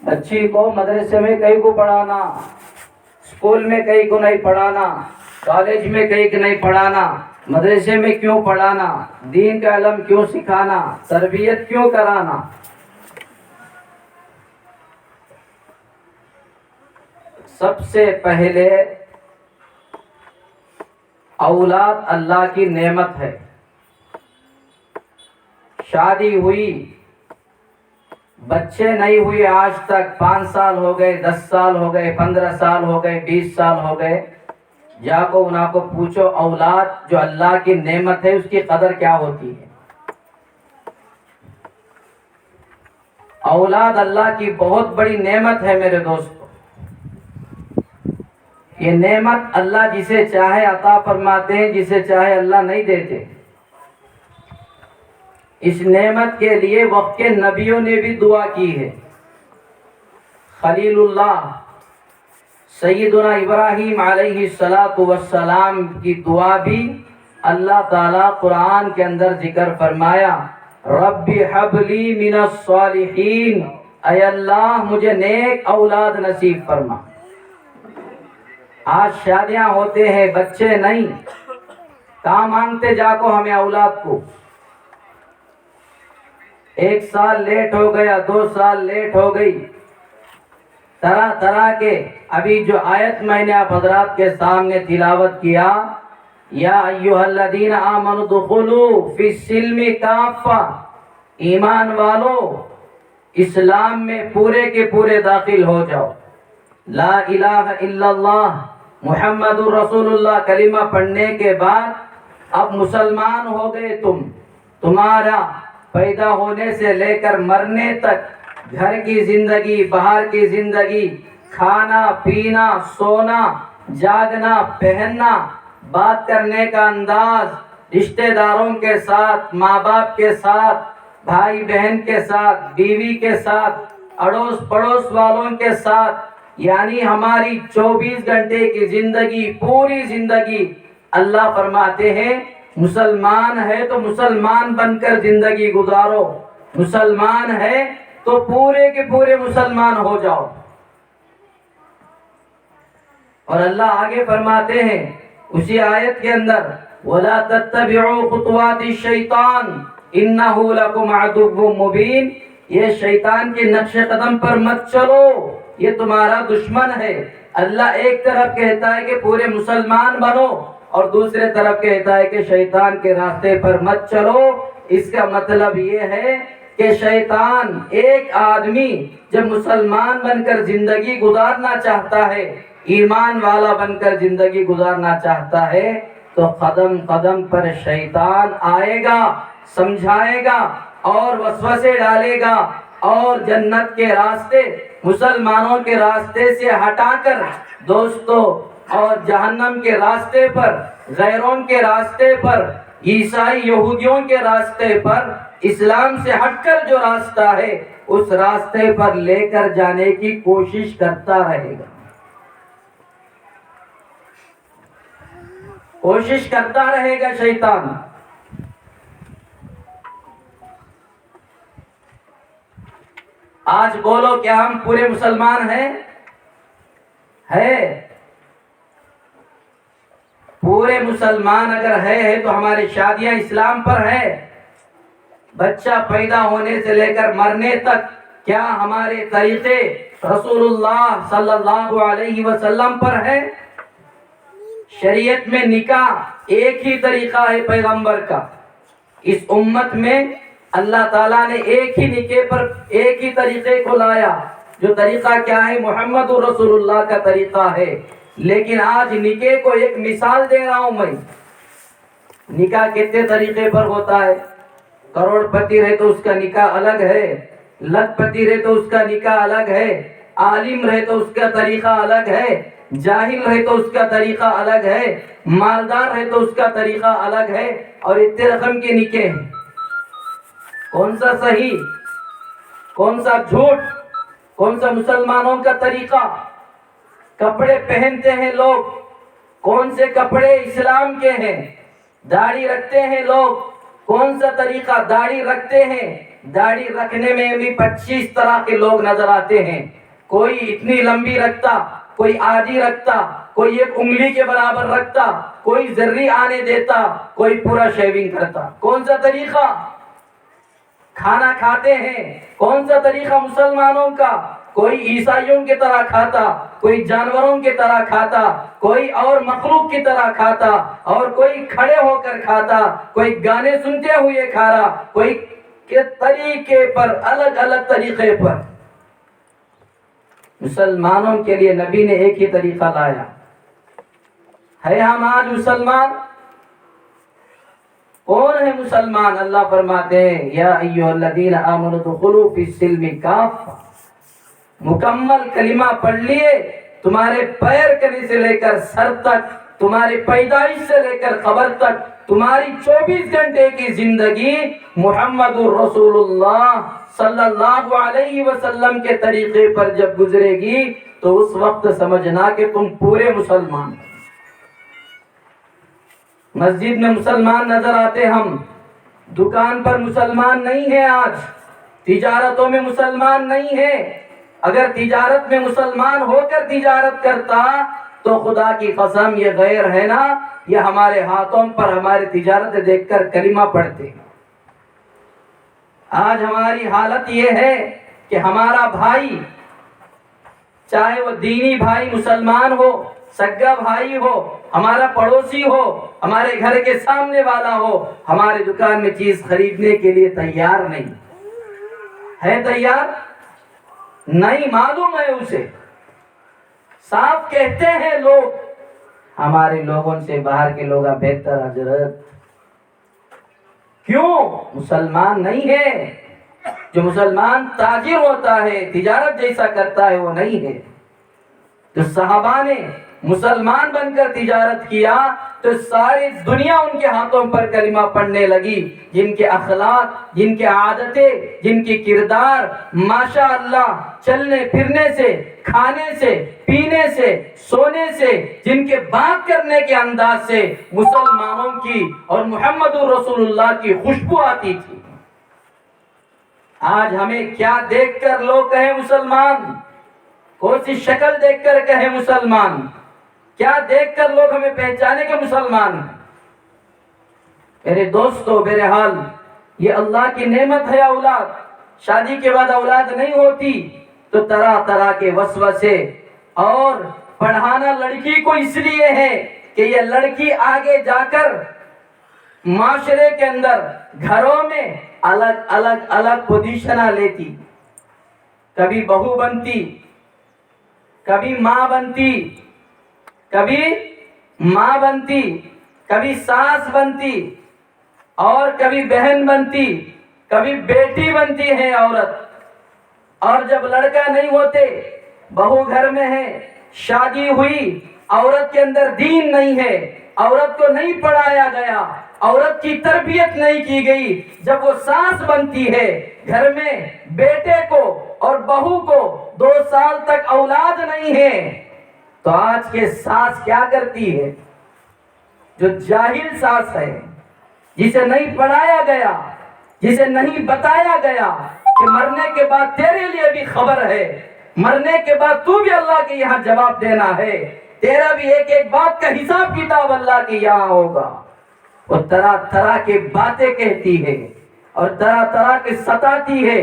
بچی کو مدرسے میں کئی کو پڑھانا، اسکول میں کئی کو نہیں پڑھانا، کالج میں کئی کو نہیں پڑھانا، مدرسے میں کیوں پڑھانا، دین کا علم کیوں سکھانا، تربیت کیوں کرانا؟ سب سے پہلے اولاد اللہ کی نعمت ہے۔ شادی ہوئی، بچے نہیں ہوئے آج تک، 5 سال ہو گئے، 10 سال ہو گئے، 15 سال ہو گئے، 20 سال ہو گئے، جا کو انہاں کو پوچھو اولاد جو اللہ کی نعمت ہے اس کی قدر کیا ہوتی ہے۔ اولاد اللہ کی بہت بڑی نعمت ہے میرے دوستو۔ یہ نعمت اللہ جسے چاہے عطا فرماتے ہیں، جسے چاہے اللہ نہیں دیتے۔ اس نعمت کے لیے وقت کے نبیوں نے بھی دعا کی ہے۔ خلیل اللہ سیدنا ابراہیم علیہ السلام کی دعا بھی اللہ تعالیٰ قرآن کے اندر ذکر فرمایا، رب حب لی من الصالحین، اے اللہ مجھے نیک اولاد نصیب فرما۔ آج شادیاں ہوتے ہیں، بچے نہیں، کہاں مانگتے جا کو ہمیں اولاد کو؟ 1 سال لیٹ ہو گیا، 2 سال لیٹ ہو گئی، طرح طرح کے۔ ابھی جو آیت میں نے آپ حضرات کے سامنے تلاوت کیا، یا ایھا الذین آمنوا ادخلوا فی السلم کافہ، ایمان والو اسلام میں پورے کے پورے داخل ہو جاؤ۔ لا الہ الا اللہ محمد الرسول اللہ کلمہ پڑھنے کے بعد اب مسلمان ہو گئے تم۔ تمہارا پیدا ہونے سے لے کر مرنے تک گھر کی زندگی، باہر کی زندگی، کھانا پینا، سونا، جاگنا، پہننا، بات کرنے کا انداز، رشتہ داروں کے ساتھ، ماں باپ کے ساتھ، بھائی بہن کے ساتھ، بیوی کے ساتھ، اڑوس پڑوس والوں کے ساتھ، یعنی ہماری 24 گھنٹے کی زندگی، پوری زندگی اللہ فرماتے ہیں مسلمان ہے تو مسلمان بن کر زندگی گزارو، مسلمان ہے تو پورے کے پورے مسلمان ہو جاؤ۔ اور اللہ آگے فرماتے ہیں اسی آیت کے اندر، وَلَا تَتَّبِعُوا خُطُوَاتِ الشَّيْطَانِ إِنَّهُ لَكُمْ عَدُوٌّ مُّبِينٌ، یہ شیطان کے نقش قدم پر مت چلو، یہ تمہارا دشمن ہے۔ اللہ ایک طرف کہتا ہے کہ پورے مسلمان بنو، اور دوسرے طرف کہتا ہے کہ شیطان کے راستے پر مت چلو۔ اس کا مطلب یہ ہے کہ شیطان ایک آدمی جب مسلمان بن کر زندگی گزارنا چاہتا ہے، ایمان والا بن کر زندگی گزارنا چاہتا ہے، تو قدم قدم پر شیطان آئے گا، سمجھائے گا اور وسوسے ڈالے گا، اور جنت کے راستے، مسلمانوں کے راستے سے ہٹا کر دوستو، اور جہنم کے راستے پر، غیروں کے راستے پر، عیسائی یہودیوں کے راستے پر، اسلام سے ہٹ کر جو راستہ ہے اس راستے پر لے کر جانے کی کوشش کرتا رہے گا، کوشش کرتا رہے گا شیطان۔ آج بولو کیا ہم پورے مسلمان ہیں؟ پورے مسلمان اگر ہے تو ہماری شادیاں اسلام پر ہے، بچہ پیدا ہونے سے لے کر مرنے تک کیا ہمارے طریقے رسول اللہ صلی اللہ علیہ وسلم پر ہے؟ شریعت میں نکاح ایک ہی طریقہ ہے پیغمبر کا، اس امت میں اللہ تعالیٰ نے ایک ہی نکاح پر ایک ہی طریقے کو لایا، جو طریقہ کیا ہے؟ محمد رسول اللہ کا طریقہ ہے۔ لیکن آج نکاح کو ایک مثال دے رہا ہوں میں، نکاح کتنے طریقے پر ہوتا ہے؟ کروڑ پتی رہے تو اس کا نکاح الگ ہے، لکھ پتی رہے تو اس کا نکاح الگ ہے، عالم رہے تو اس کا طریقہ الگ ہے، جاہل رہے تو اس کا طریقہ الگ ہے، مالدار رہے تو اس کا طریقہ الگ ہے، اور اتنے رقم کے نکاح ہیں۔ کون سا صحیح، کون سا جھوٹ، کون سا مسلمانوں کا طریقہ؟ کپڑے پہنتے ہیں لوگ، کون سے کپڑے اسلام کے ہیں؟ داڑھی رکھتے ہیں لوگ، کون سا طریقہ؟ داڑھی رکھتے ہیں داڑھی رکھنے میں بھی 25 طرح کے لوگ نظر آتے ہیں. کوئی اتنی لمبی رکھتا, کوئی آدھی رکھتا, کوئی 1 انگلی کے برابر رکھتا, کوئی ذرّی آنے دیتا, کوئی پورا شیونگ کرتا. کون سا طریقہ؟ کھانا کھاتے ہیں کون سا طریقہ مسلمانوں کا؟ کوئی عیسائیوں کی طرح کھاتا, کوئی جانوروں کی طرح کھاتا, کوئی اور مخلوق کی طرح کھاتا, اور کوئی کھڑے ہو کر کھاتا, کوئی گانے سنتے ہوئے کھا رہا, کوئی کے طریقے پر, الگ الگ طریقے پر. مسلمانوں کے لیے نبی نے ایک ہی طریقہ لایا ہے. ہم آج مسلمان کون ہے؟ مسلمان اللہ فرماتے ہیں یا ایھا الذین آمنوا ادخلوا فی السلم کافہ. مکمل کلمہ پڑھ لیے, تمہارے پیر کنے سے لے کر سر تک, تمہاری پیدائش سے لے کر قبر تک, تمہاری 24 گھنٹے کی زندگی محمد الرسول اللہ صلی اللہ علیہ وسلم کے طریقے پر جب گزرے گی تو اس وقت سمجھنا کہ تم پورے مسلمان. مسجد میں مسلمان نظر آتے ہم, دکان پر مسلمان نہیں ہے, آج تجارتوں میں مسلمان نہیں ہے. اگر تجارت میں مسلمان ہو کر تجارت کرتا تو خدا کی قسم یہ غیر ہے نا, یہ ہمارے ہاتھوں پر ہماری تجارت دیکھ کر کلمہ پڑھتے. آج ہماری حالت یہ ہے کہ ہمارا بھائی, چاہے وہ دینی بھائی مسلمان ہو, سگا بھائی ہو, ہمارا پڑوسی ہو, ہمارے گھر کے سامنے والا ہو, ہماری دکان میں چیز خریدنے کے لیے تیار نہیں ہے. تیار نہیں, معلوم ہے اسے. صاف کہتے ہیں لوگ, ہمارے لوگوں سے باہر کے لوگ بہتر حضرت. کیوں؟ مسلمان نہیں ہے. جو مسلمان تاجر ہوتا ہے, تجارت جیسا کرتا ہے, وہ نہیں ہے. تو صحابہ نے مسلمان بن کر تجارت کیا تو ساری دنیا ان کے ہاتھوں پر کلمہ پڑھنے لگی. جن کے اخلاق, جن کے عادتیں, جن کی کردار ماشاءاللہ, چلنے پھرنے سے, کھانے سے, پینے سے, سونے سے, جن کے بات کرنے کے انداز سے مسلمانوں کی اور محمد الرسول اللہ کی خوشبو آتی تھی. آج ہمیں کیا دیکھ کر لوگ کہیں مسلمان؟ کون سی شکل دیکھ کر کہیں مسلمان؟ کیا دیکھ کر لوگ ہمیں پہچانے کے مسلمان ہیں؟ میرے دوستو, بہرحال یہ اللہ کی نعمت ہے اولاد. شادی کے بعد اولاد نہیں ہوتی تو طرح طرح کے وسوسے, اور پڑھانا لڑکی کو اس لیے ہے کہ یہ لڑکی آگے جا کر معاشرے کے اندر, گھروں میں الگ الگ پوزیشنیں لیتی. کبھی بہو بنتی, کبھی ماں بنتی, کبھی ماں بنتی, کبھی ساس بنتی, اور کبھی بہن بنتی, کبھی بیٹی بنتی ہے عورت. اور جب لڑکا نہیں ہوتے, بہو گھر میں ہے, شادی ہوئی, عورت کے اندر دین نہیں ہے, عورت کو نہیں پڑھایا گیا, عورت کی تربیت نہیں کی گئی. جب وہ ساس بنتی ہے گھر میں, بیٹے کو اور بہو کو 2 سال تک اولاد نہیں ہے, تو آج کے ساس کیا کرتی ہے؟ جو جاہل ساس ہے, جسے نہیں پڑھایا گیا, جسے نہیں بتایا گیا کہ مرنے کے بعد تیرے لیے بھی خبر ہے, مرنے کے بعد تو بھی اللہ کے یہاں جواب دینا ہے, تیرا بھی ایک ایک بات کا حساب کتاب اللہ کے یہاں ہوگا. وہ طرح طرح کی باتیں کہتی ہے, اور طرح طرح کے ستاتی ہے,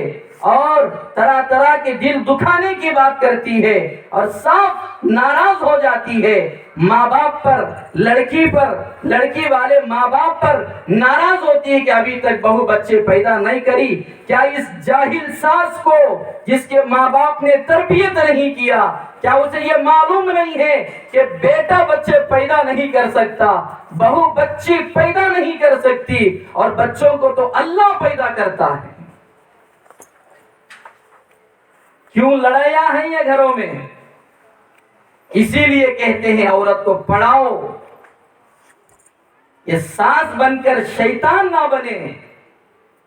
اور طرح طرح کے دل دکھانے کی بات کرتی ہے, اور صاف ناراض ہو جاتی ہے ماں باپ پر, لڑکی پر, لڑکی والے ماں باپ پر ناراض ہوتی ہے کہ ابھی تک بہو بچے پیدا نہیں کری. کیا اس جاہل ساس کو, جس کے ماں باپ نے تربیت نہیں کیا, کیا اسے یہ معلوم نہیں ہے کہ بیٹا بچے پیدا نہیں کر سکتا, بہو بچی پیدا نہیں کر سکتی, اور بچوں کو تو اللہ پیدا کرتا ہے؟ کیوں لڑائیاں ہیں یہ گھروں میں؟ اسی لیے کہتے ہیں عورت کو پڑھاؤ, یہ ساس بن کر شیطان نہ بنے,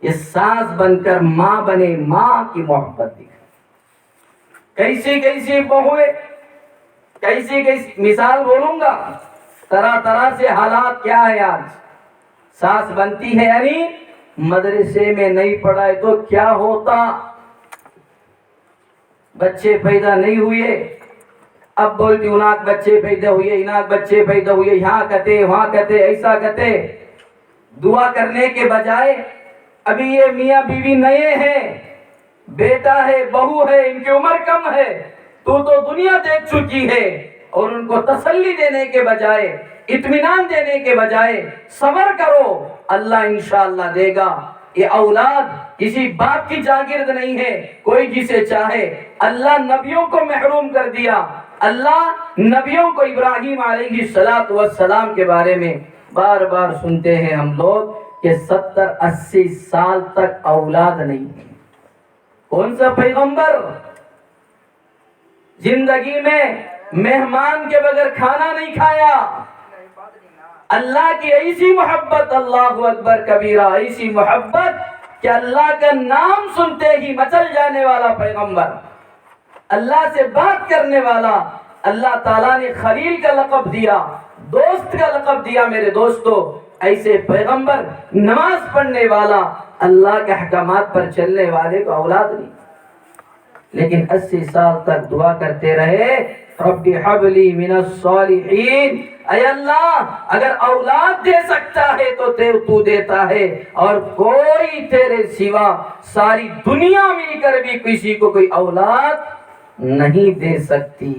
یہ ساس بن کر ماں بنے, ماں کی محبت دکھائے. کیسی کیسی بہویں, کیسی کیسی مثال بولوں گا, طرح طرح سے حالات کیا ہے. آج ساس بنتی ہے یعنی مدرسے میں نہیں پڑھائے تو کیا ہوتا؟ بچے پیدا نہیں ہوئے، اب بولتی اناک بچے پیدا ہوئے، اناک بچے پیدا ہوئے، یہاں کہتے وہاں کہتے ایسا کہتے۔ دعا کرنے کے بجائے ابھی یہ میاں بیوی نئے ہیں، بیٹا ہے بہو ہے، ان کی عمر کم ہے، تو دنیا دیکھ چکی ہے، اور ان کو تسلی دینے کے بجائے، اطمینان دینے کے بجائے صبر کرو، اللہ انشاءاللہ دے گا۔ یہ اولاد کسی باپ کی جاگیرد نہیں ہے، کوئی جسے چاہے۔ اللہ نبیوں کو محروم کر دیا، اللہ نبیوں کو ابراہیم علیہ السلام کے بارے میں بار بار سنتے ہیں ہم لوگ کہ 70-80 سال تک اولاد نہیں ہے۔ کون سا پیغمبر زندگی میں مہمان کے بغیر کھانا نہیں کھایا؟ اللہ کی ایسی محبت، اللہ اکبر کبیرہ، ایسی محبت کہ اللہ کا نام سنتے ہی مچل جانے والا پیغمبر، اللہ سے بات کرنے والا، اللہ تعالیٰ نے خلیل کا لقب دیا، دوست کا لقب دیا۔ میرے دوستو، ایسے پیغمبر، نماز پڑھنے والا، اللہ کے احکامات پر چلنے والے کو اولاد نہیں، لیکن 80 سال تک دعا کرتے رہے، رب ہب لی من الصالحین، اے اللہ اگر اولاد دے سکتا ہے تو تو دیتا ہے، اور کوئی تیرے سوا ساری دنیا مل کر بھی کسی کو کوئی اولاد نہیں دے سکتی۔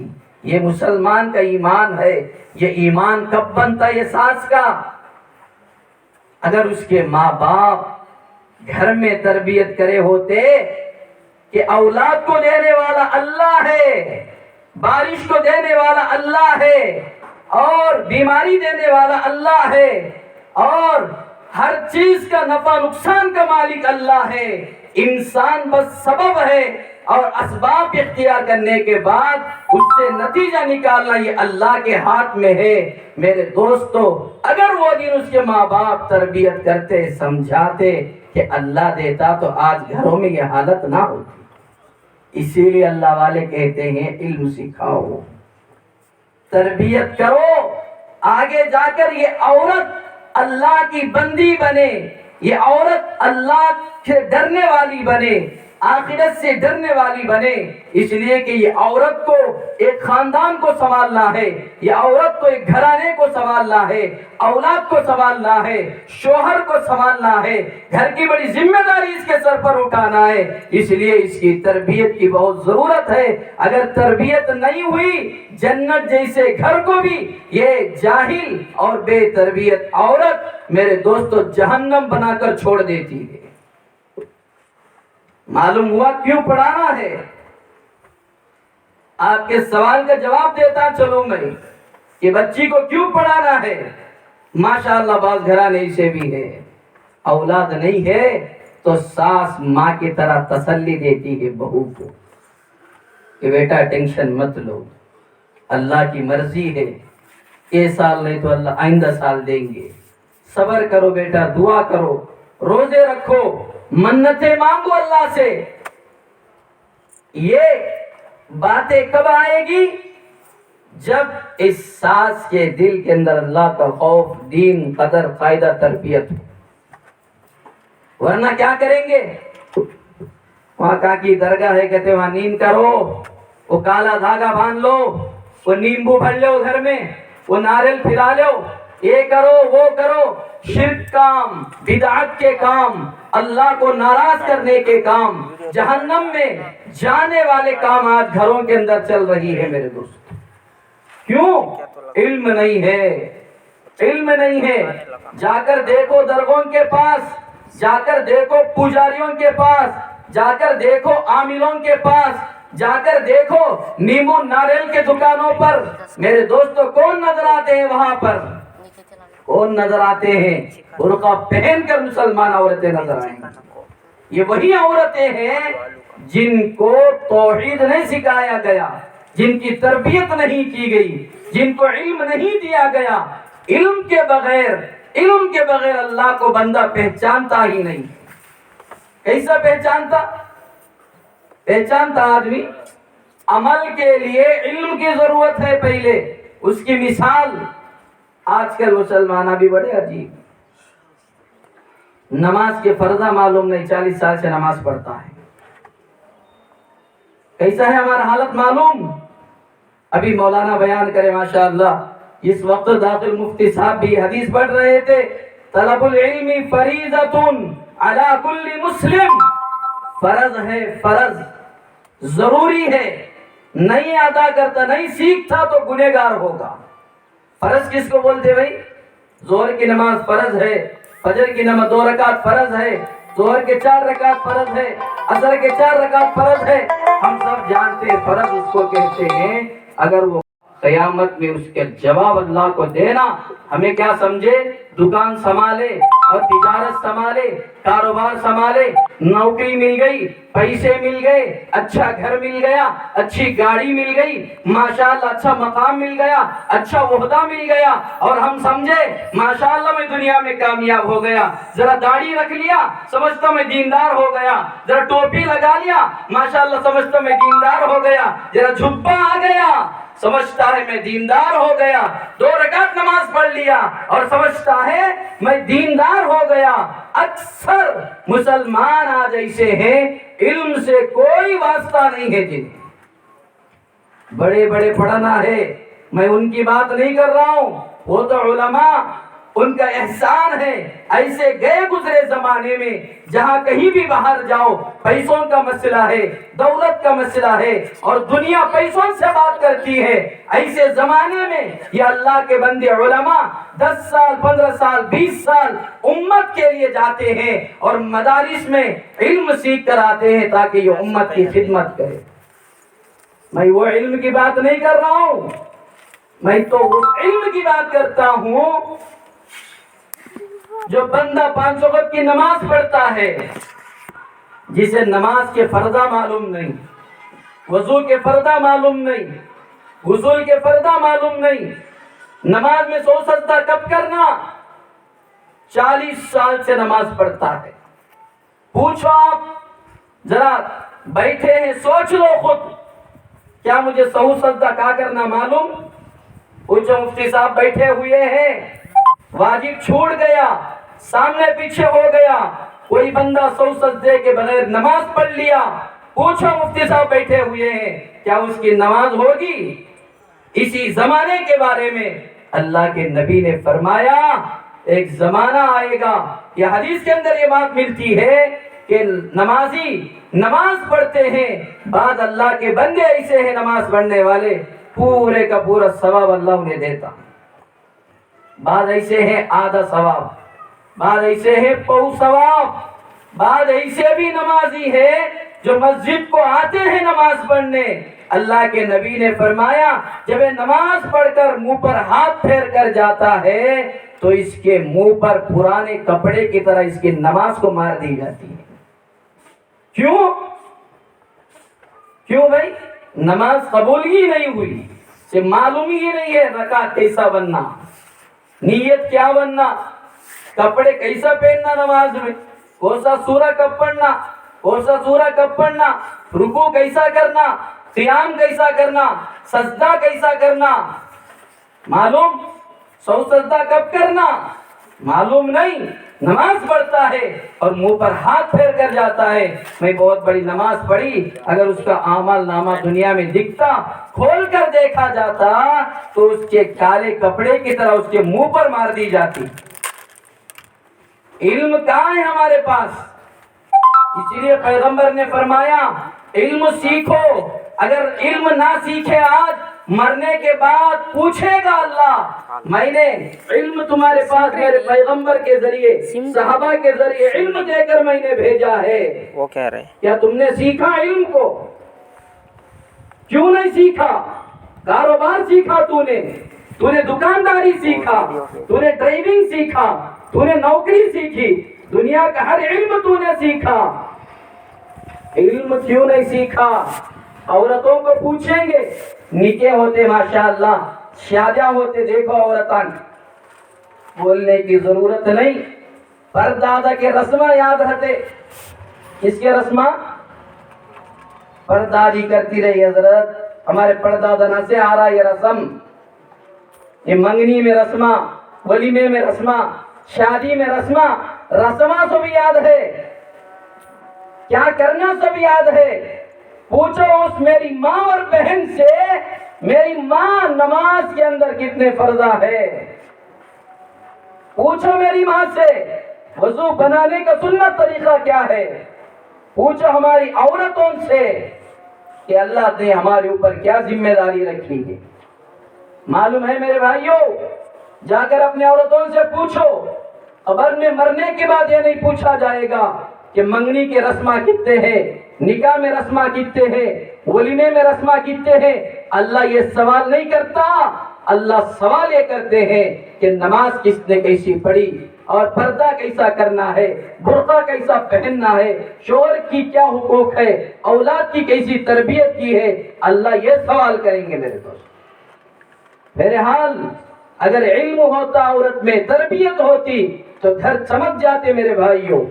یہ مسلمان کا ایمان ہے۔ یہ ایمان کب بنتا ہے؟ یہ ساس کا، اگر اس کے ماں باپ گھر میں تربیت کرے ہوتے کہ اولاد کو دینے والا اللہ ہے، بارش کو دینے والا اللہ ہے، اور بیماری دینے والا اللہ ہے، اور ہر چیز کا نفع نقصان کا مالک اللہ ہے، انسان بس سبب ہے، اور اسباب اختیار کرنے کے بعد اس سے نتیجہ نکالنا یہ اللہ کے ہاتھ میں ہے۔ میرے دوستو، اگر وہ دن اس کے ماں باپ تربیت کرتے، سمجھاتے کہ اللہ دیتا، تو آج گھروں میں یہ حالت نہ ہوتی۔ اسی لیے اللہ والے کہتے ہیں علم سکھاؤ، تربیت کرو، آگے جا کر یہ عورت اللہ کی بندی بنے، یہ عورت اللہ سے ڈرنے والی بنے، آخرت سے ڈرنے والی بنے۔ اس لیے کہ یہ عورت کو ایک خاندان کو سنبھالنا ہے، یہ عورت کو ایک گھرانے کو سنبھالنا ہے، اولاد کو سنبھالنا ہے، شوہر کو سنبھالنا ہے، گھر کی بڑی ذمہ داری اس کے سر پر اٹھانا ہے۔ اس لیے اس کی تربیت کی بہت ضرورت ہے۔ اگر تربیت نہیں ہوئی، جنت جیسے گھر کو بھی یہ جاہل اور بے تربیت عورت، میرے دوستو، جہنم بنا کر چھوڑ دیتی ہے۔ معلوم ہوا کیوں پڑھانا ہے؟ آپ کے سوال کا جواب دیتا چلوں میں کہ بچی کو کیوں پڑھانا ہے۔ ماشاءاللہ بعض گھرانے ایسے بھی ہے، اولاد نہیں ہے تو ساس ماں کی طرح تسلی دیتی ہے بہو کو کہ بیٹا ٹینشن مت لو، اللہ کی مرضی ہے، یہ سال نہیں تو اللہ آئندہ سال دیں گے، صبر کرو بیٹا، دعا کرو، روزے رکھو، منتیں مانگو اللہ سے۔ یہ باتیں کب آئے گی؟ جب اس ساس کے دل کے اندر اللہ کا خوف، دین، قدر، قاعدہ، تربیت ہو، ورنہ کیا کریں گے؟ وہاں کاکی درگاہ ہے، کہتے وہاں نیند کرو، وہ کالا دھاگا باندھ لو، وہ نیمبو بھر لو گھر میں، وہ ناریل پھرا لو، یہ کرو وہ کرو، شرک کام، بدعت کے کام، اللہ کو ناراض کرنے کے کام، جہنم میں جانے والے کام آج گھروں کے اندر چل رہی ہے میرے دوست۔ کیوں؟ علم نہیں ہے، علم نہیں ہے۔ جا کر دیکھو درگاہوں کے پاس، جا کر دیکھو پجاریوں کے پاس، جا کر دیکھو عاملوں کے پاس، جا کر دیکھو نیمبو ناریل کے دکانوں پر، میرے دوستو کون نظر آتے ہیں وہاں پر؟ کون نظر آتے ہیں؟ برقع پہن کر مسلمان عورتیں نظر آئیں گی۔ یہ وہی عورتیں ہیں جن کو توحید نہیں سکھایا گیا، جن کی تربیت نہیں کی گئی، جن کو علم نہیں دیا گیا۔ علم کے بغیر اللہ کو بندہ پہچانتا ہی نہیں۔ کیسا پہچانتا آدمی؟ عمل کے لیے علم کی ضرورت ہے پہلے۔ اس کی مثال آج کل مسلمان بھی بڑے عجیب، نماز کے فرضہ معلوم نہیں، 40 سال سے نماز پڑھتا ہے. کیسا ہے ہمارا حالت معلوم؟ ابھی مولانا بیان کرے ماشاءاللہ، اس وقت داخل مفتی صاحب بھی حدیث پڑھ رہے تھے، طلب العلم فریضۃ علی کل مسلم. فرض ہے، فرض ضروری ہے، نہیں ادا کرتا، نہیں سیکھتا تو گنہگار ہوگا. فرض کس کو بولتے بھائی؟ ظہر کی نماز فرض ہے، فجر کی نماز 2 رکعت فرض ہے، ظہر کے 4 رکعت فرض ہے، عصر کے 4 رکعت فرض ہے. ہم سب جانتے ہیں فرض اس کو کہتے ہیں. اگر وہ قیامت میں اس کے جواب اللہ کو دینا، ہمیں کیا سمجھے؟ دکان سنبھالے اور تجارت سنبھالے، کاروبار سنبھالے، نوکری مل گئی، پیسے مل گئے، اچھا گھر مل گیا، اچھی گاڑی مل گئی، ماشاءاللہ اچھا مقام مل گیا، اچھا عہدہ مل گیا، اور ہم سمجھے ماشاءاللہ میں دنیا میں کامیاب ہو گیا. ذرا داڑھی رکھ لیا، سمجھتا میں دیندار ہو گیا. ذرا ٹوپی لگا لیا، ماشاءاللہ سمجھتا میں دیندار ہو گیا. ذرا جھبا آ گیا، سمجھتا ہے میں دیندار ہو گیا. 2 رکعت نماز پڑھ لیا اور سمجھتا ہے میں دیندار ہو گیا. اکثر مسلمان آج ایسے ہیں علم سے کوئی واسطہ نہیں ہے. جن بڑے بڑے پڑھنا ہے، میں ان کی بات نہیں کر رہا ہوں، وہ تو علماء، ان کا احسان ہے. ایسے گئے گزرے زمانے میں جہاں کہیں بھی باہر جاؤ پیسوں کا مسئلہ ہے، دولت کا مسئلہ ہے، اور دنیا پیسوں سے بات کرتی ہے. ایسے زمانے میں یہ اللہ کے بندے علماء 10 سال 15 سال 20 سال امت کے لیے جاتے ہیں اور مدارس میں علم سیکھ کر آتے ہیں تاکہ یہ امت کی خدمت کرے. میں وہ علم کی بات نہیں کر رہا ہوں، میں تو اس علم کی بات کرتا ہوں جو بندہ 5 وقت کی نماز پڑھتا ہے، جسے نماز کے فرضہ معلوم نہیں، وضو کے فرضہ معلوم نہیں، غسل کے فرضہ معلوم نہیں، نماز میں 100 سجدہ کب کرنا، 40 سال سے نماز پڑھتا ہے. پوچھو آپ، ذرا بیٹھے ہیں سوچ لو خود، کیا مجھے 100 سجدہ کیا کرنا معلوم؟ پوچھو مفتی صاحب بیٹھے ہوئے ہیں، واجب چھوٹ گیا، سامنے پیچھے ہو گیا، کوئی بندہ 100 سجدے کے بغیر نماز پڑھ لیا، پوچھو مفتی صاحب بیٹھے ہوئے ہیں کیا اس کی نماز ہوگی؟ اسی زمانے کے بارے میں اللہ کے نبی نے فرمایا ایک زمانہ آئے گا، یہ حدیث کے اندر یہ بات ملتی ہے کہ نمازی نماز پڑھتے ہیں، بعد اللہ کے بندے ایسے ہیں نماز پڑھنے والے پورے کا پورا ثواب اللہ انہیں دیتا. بعد ایسے ہیں آدھا ثواب، بعد ایسے ہیں پو ثواب، بعد ایسے بھی نمازی ہے جو مسجد کو آتے ہیں نماز پڑھنے. اللہ کے نبی نے فرمایا جب یہ نماز پڑھ کر منہ پر ہاتھ پھیر کر جاتا ہے تو اس کے منہ پر پرانے کپڑے کی طرح اس کی نماز کو مار دی جاتی ہے. کیوں بھائی؟ نماز قبول ہی نہیں ہوئی، سے معلوم ہی نہیں ہے رکعت کیسا بننا، نیت کیا بننا، کپڑے کیسا پہننا، نماز میں کوسا سورہ کب پڑھنا، کوسا سورہ کب پڑھنا، رکوع کیسا کرنا، قیام کیسا کرنا، سجدہ کیسا کرنا معلوم، 100 سجدہ کب کرنا معلوم نہیں. نماز پڑھتا ہے اور منہ پر ہاتھ پھیر کر جاتا ہے میں بہت بڑی نماز پڑھی. اگر اس کا اعمال نامہ دنیا میں دکھتا، کھول کر دیکھا جاتا تو اس کے کالے کپڑے کی طرح اس کے منہ پر مار دی جاتی. علم کہاں ہے ہمارے پاس؟ اسی لیے پیغمبر نے فرمایا علم سیکھو، اگر علم نہ سیکھے آج مرنے کے بعد پوچھے گا اللہ میں نے علم تمہارے پاس میرے پیغمبر کے ذریعے صحابہ کے ذریعے علم دے کر میں نے بھیجا ہے، وہ کہہ رہے کیا تم نے سیکھا علم کو؟ کیوں نہیں سیکھا؟ کاروبار سیکھا تو نے دکانداری سیکھا، تو نے ڈرائیونگ سیکھا، تو نے نوکری سیکھی، دنیا کا ہر علم تو نے سیکھا، علم کیوں نہیں سیکھا؟ عورتوں کو پوچھیں گے، نکاح ہوتے ماشاءاللہ، شادیاں ہوتے، دیکھو عورتان بولنے کی ضرورت نہیں، پردادا کے رسمہ یاد رہتے. کس کے رسمہ؟ پردادی کرتی رہی حضرت، ہمارے پردادنا سے آ رہا یہ رسم، یہ منگنی میں رسمہ، ولیمے میں رسمہ، شادی میں رسمہ. رسما سب یاد ہے، کیا کرنا سب یاد ہے. پوچھو اس میری ماں اور بہن سے، میری ماں نماز کے اندر کتنے فرضہ ہے. پوچھو میری ماں سے وضو بنانے کا سنت طریقہ کیا ہے. پوچھو ہماری عورتوں سے کہ اللہ نے ہمارے اوپر کیا ذمہ داری رکھی ہے. معلوم ہے میرے بھائیوں، جا کر اپنے عورتوں سے پوچھو. قبر میں مرنے کے بعد یہ نہیں پوچھا جائے گا کہ منگنی کے رسماں کتنے ہیں، نکاح میں رسماں کتنے ہیں، ولیمے میں رسماں کتنے ہیں. اللہ یہ سوال نہیں کرتا. اللہ سوال یہ کرتے ہیں کہ نماز کس نے کیسی پڑھی، اور پردہ کیسا کرنا ہے، برقع کیسا پہننا ہے، شوہر کی کیا حقوق ہے، اولاد کی کیسی تربیت کی ہے. اللہ یہ سوال کریں گے میرے دوست. بہرحال اگر علم ہوتا عورت میں، تربیت ہوتی تو گھر چمک جاتے میرے بھائیوں.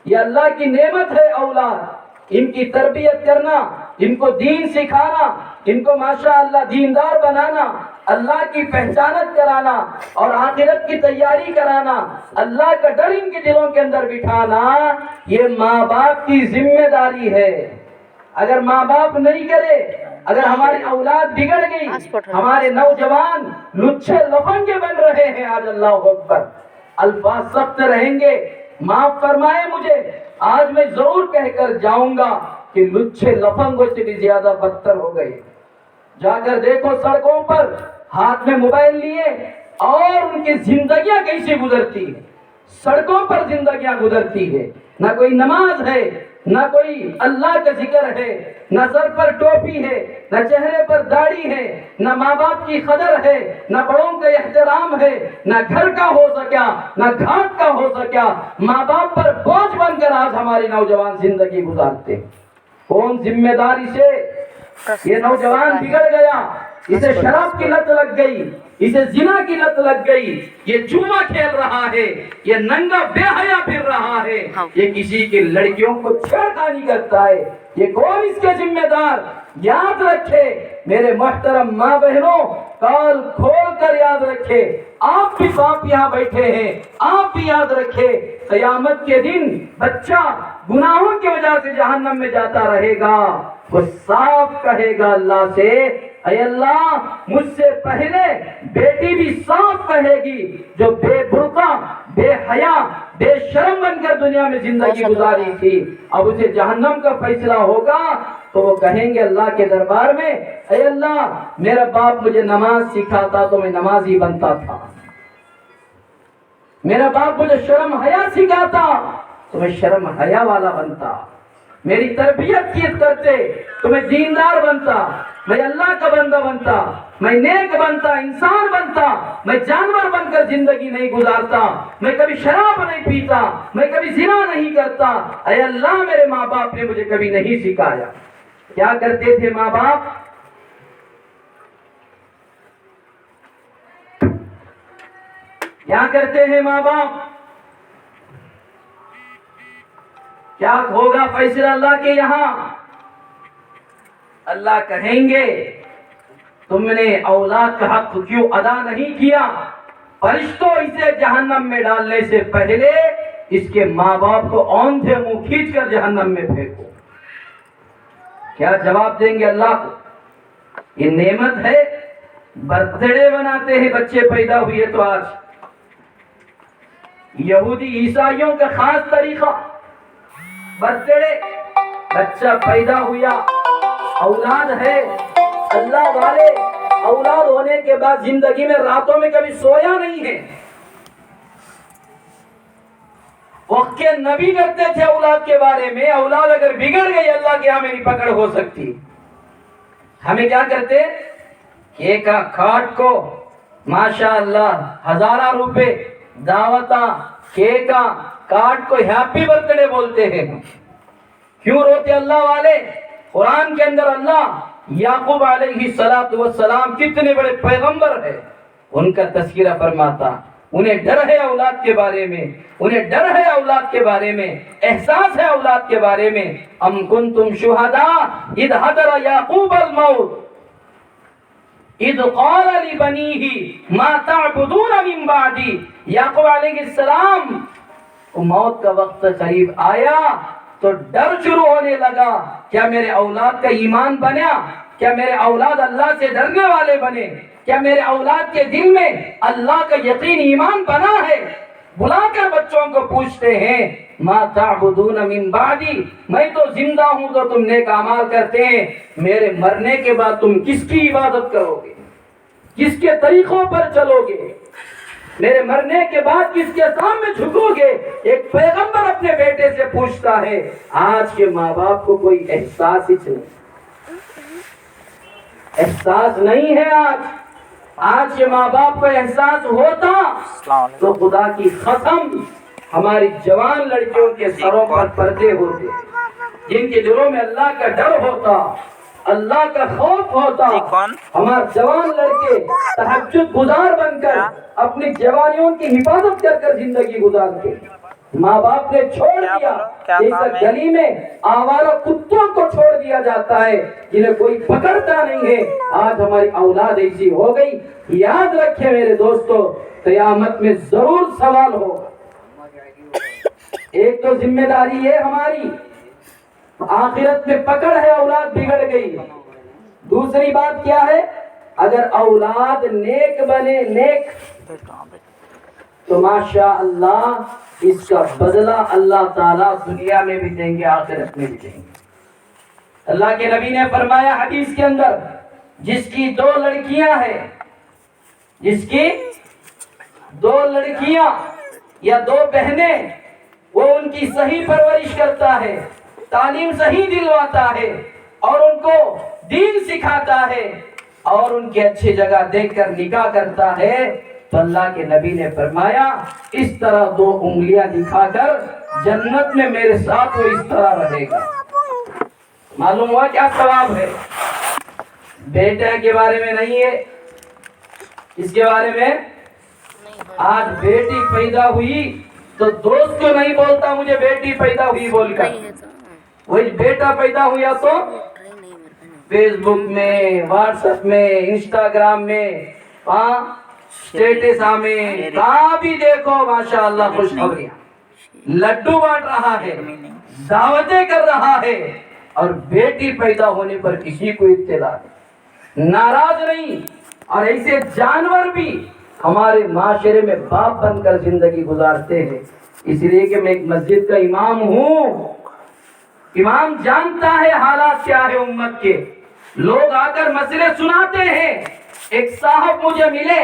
یہ اللہ کی نعمت ہے اولاد. ان کی تربیت کرنا، ان کو دین سکھانا، ان کو ماشاءاللہ دیندار بنانا، اللہ کی پہچانت کرانا اور آخرت کی تیاری کرانا، اللہ کا ڈر ان کے دلوں کے اندر بٹھانا، یہ ماں باپ کی ذمہ داری ہے. اگر ماں باپ نہیں کرے، اگر ہماری اولاد بگڑ گئی، ہمارے نوجوان لچھے لفنگے بن رہے ہیں آج، اللہ اکبر، الفاظ سخت رہیں گے، معاف فرمائے مجھے. آج میں ضرور کہہ کر جاؤں گا کہ لچھے لفنگوں سے بھی زیادہ بدتر ہو گئے. جا کر دیکھو سڑکوں پر ہاتھ میں موبائل لیے اور ان کی زندگیاں کیسی گزرتی ہے. سڑکوں پر زندگیاں گزرتی ہے، نہ کوئی نماز ہے، نہ کوئی اللہ کا ذکر ہے، نہ سر پر ٹوپی ہے، نہ چہرے پر داڑھی ہے، نہ ماں باپ کی قدر ہے، نہ بڑوں کا احترام ہے، نہ گھر کا ہو سکیا، نہ گھاٹ کا ہو سکیا. ماں باپ پر بوجھ بن کر آج ہماری نوجوان زندگی گزارتے. کون ذمہ داری سے یہ نوجوان بگڑ گیا؟ اسے شراب کی لت لگ گئی، اسے زنا کی لت لگ گئی، یہ جوا کھیل رہا ہے، یہ ننگا بے حیا پھر رہا ہے، یہ کسی کی لڑکیوں کو چھیڑخانی کرتا ہے. یہ کون اس کے ذمہ دار؟ یاد رکھے میرے محترم ماں بہنوں، کال کھول کر یاد رکھے. آپ بھی باپ یہاں بیٹھے ہیں، آپ بھی یاد رکھے قیامت کے دن بچہ گناہوں کی وجہ سے جہنم میں جاتا رہے گا. وہ صاف کہے گا اللہ سے، اے اللہ مجھ سے پہلے بیٹی بھی صاف کہے گی جو بے برقع، بے حیا، بے شرم بن کر دنیا میں زندگی گزاری تھی، اب اسے جہنم کا فیصلہ ہوگا تو وہ کہیں گے اللہ کے دربار میں، اے اللہ میرا باپ مجھے نماز سکھاتا تو میں نمازی بنتا تھا، میرا باپ مجھے شرم حیا سکھاتا تو میں شرم حیا والا بنتا، میری تربیت کی کرتے تو میں دیندار بنتا، میں اللہ کا بندہ بنتا، میں نیک بنتا، انسان بنتا، میں جانور بن کر زندگی نہیں گزارتا، میں کبھی شراب نہیں پیتا، میں کبھی زنا نہیں کرتا. اے اللہ میرے ماں باپ نے مجھے کبھی نہیں سکھایا. کیا کرتے تھے ماں باپ؟ کیا کرتے ہیں ماں باپ؟ کیا ہوگا فیصلہ اللہ کے یہاں؟ اللہ کہیں گے تم نے اولاد کا حق کیوں ادا نہیں کیا؟ فرشتوں اسے جہنم میں ڈالنے سے پہلے اس کے ماں باپ کو اوندھے منہ کھینچ کر جہنم میں پھینکو. کیا جواب دیں گے اللہ کو؟ یہ نعمت ہے. برتھ ڈے مناتے ہیں بچے پیدا ہوئے تو آج یہودی عیسائیوں کا خاص طریقہ برتھ ڈے، بچہ پیدا ہوا، اولاد ہے. اللہ والے اولاد ہونے کے بعد زندگی میں راتوں میں کبھی سویا نہیں ہے. وقت کے نبی کرتے تھے اولاد کے بارے میں، اولاد اگر بگڑ گئی اللہ کے یہاں میری پکڑ ہو سکتی. ہمیں کیا کرتے؟ کیک کاٹ کو ماشاءاللہ ہزارہ روپے دعوتاں، کیک کاٹ کو ہیپی برتھ ڈے بولتے ہیں. کیوں روتے اللہ والے؟ قرآن کے اندر اللہ یعقوب علیہ السلام کتنے بڑے پیغمبر ہے، ان کا تذکرہ فرماتا. انہیں ڈر ہے اولاد کے بارے میں، انہیں ڈر ہے اولاد کے بارے میں، احساس ہے اولاد کے بارے میں. ام کنتم شہداء اذ حضر یعقوب الموت اذ قال لبنیہ ما تعبدون من بعدی. یعقوب علیہ السلام موت کا وقت قریب آیا تو ڈر شروع ہونے لگا، کیا میرے اولاد کا ایمان بنا؟ کیا میرے اولاد اللہ سے ڈرنے والے بنے؟ کیا میرے اولاد کے دل میں اللہ کا یقین ایمان بنا ہے؟ بلا کر بچوں کو پوچھتے ہیں ما تعبدون من بعدی، میں تو زندہ ہوں تو تم نیک اعمال کرتے ہیں، میرے مرنے کے بعد تم کس کی عبادت کرو گے؟ کس کے طریقوں پر چلو گے؟ میرے مرنے کے بعد کس کے سامنے جھکو گے؟ ایک پیغمبر اپنے بیٹے سے پوچھتا ہے۔ آج کے ماں باپ کو کوئی احساس ہی نہیں، احساس نہیں ہے۔ آج کے ماں باپ کو احساس ہوتا تو خدا کی قسم ہماری جوان لڑکیوں کے سروں پر پردے ہوتے، جن کے دلوں میں اللہ کا ڈر ہوتا، اللہ کا خوف ہوتا، ہمارے جوان لڑکے تہجد گزار بن کر اپنی جوانیوں کی حفاظت کر کر زندگی گزارتے۔ ماں باپ نے چھوڑ دیا، جیسا گلی میں آوارہ کتوں کو چھوڑ دیا جاتا ہے جنہیں کوئی پکڑتا نہیں ہے، آج ہماری اولاد ایسی ہو گئی۔ یاد رکھیں میرے دوستو، قیامت میں ضرور سوال ہو۔ ایک تو ذمہ داری ہے ہماری، آخرت میں پکڑ ہے، اولاد بگڑ گئی۔ دوسری بات کیا ہے؟ اگر اولاد نیک بنے، نیک، تو ماشاء اللہ اس کا بدلہ اللہ تعالیٰ دنیا میں بھی دیں گے، آخرت میں بھی دیں گے۔ اللہ کے نبی نے فرمایا حدیث کے اندر، جس کی دو لڑکیاں ہیں، جس کی دو لڑکیاں یا دو بہنیں، وہ ان کی صحیح پرورش کرتا ہے، تعلیم صحیح دلواتا ہے اور ان کو دین سکھاتا ہے اور ان کی اچھی جگہ دیکھ کر نکاح کرتا ہے، تو اللہ کے نبی نے فرمایا اس طرح دو انگلیاں دکھا کر جنت میں میرے ساتھ وہ اس طرح رہے گا۔ معلوم ہوا کیا ثواب ہے؟ بیٹے کے بارے میں نہیں ہے، اس کے بارے میں آج بیٹی پیدا ہوئی تو دوست کو نہیں بولتا مجھے بیٹی پیدا ہوئی بول کر، وہی بیٹا پیدا ہوا تو فیس بک میں، واٹس ایپ میں، انسٹاگرام میں، اسٹیٹس میں، کہاں بھی دیکھو ماشاءاللہ خوشخبریاں، لڈو بانٹ رہا ہے، دعوتیں کر رہا ہے، اور بیٹی پیدا ہونے پر کسی کو اطلاع نہیں، ناراض نہیں۔ اور ایسے جانور بھی ہمارے معاشرے میں باپ بن کر زندگی گزارتے ہیں۔ اس لیے کہ میں ایک مسجد کا امام ہوں، امام جانتا ہے حالات کیا ہے امت کے، لوگ آ کر مسئلے سناتے ہیں۔ ایک صاحب مجھے ملے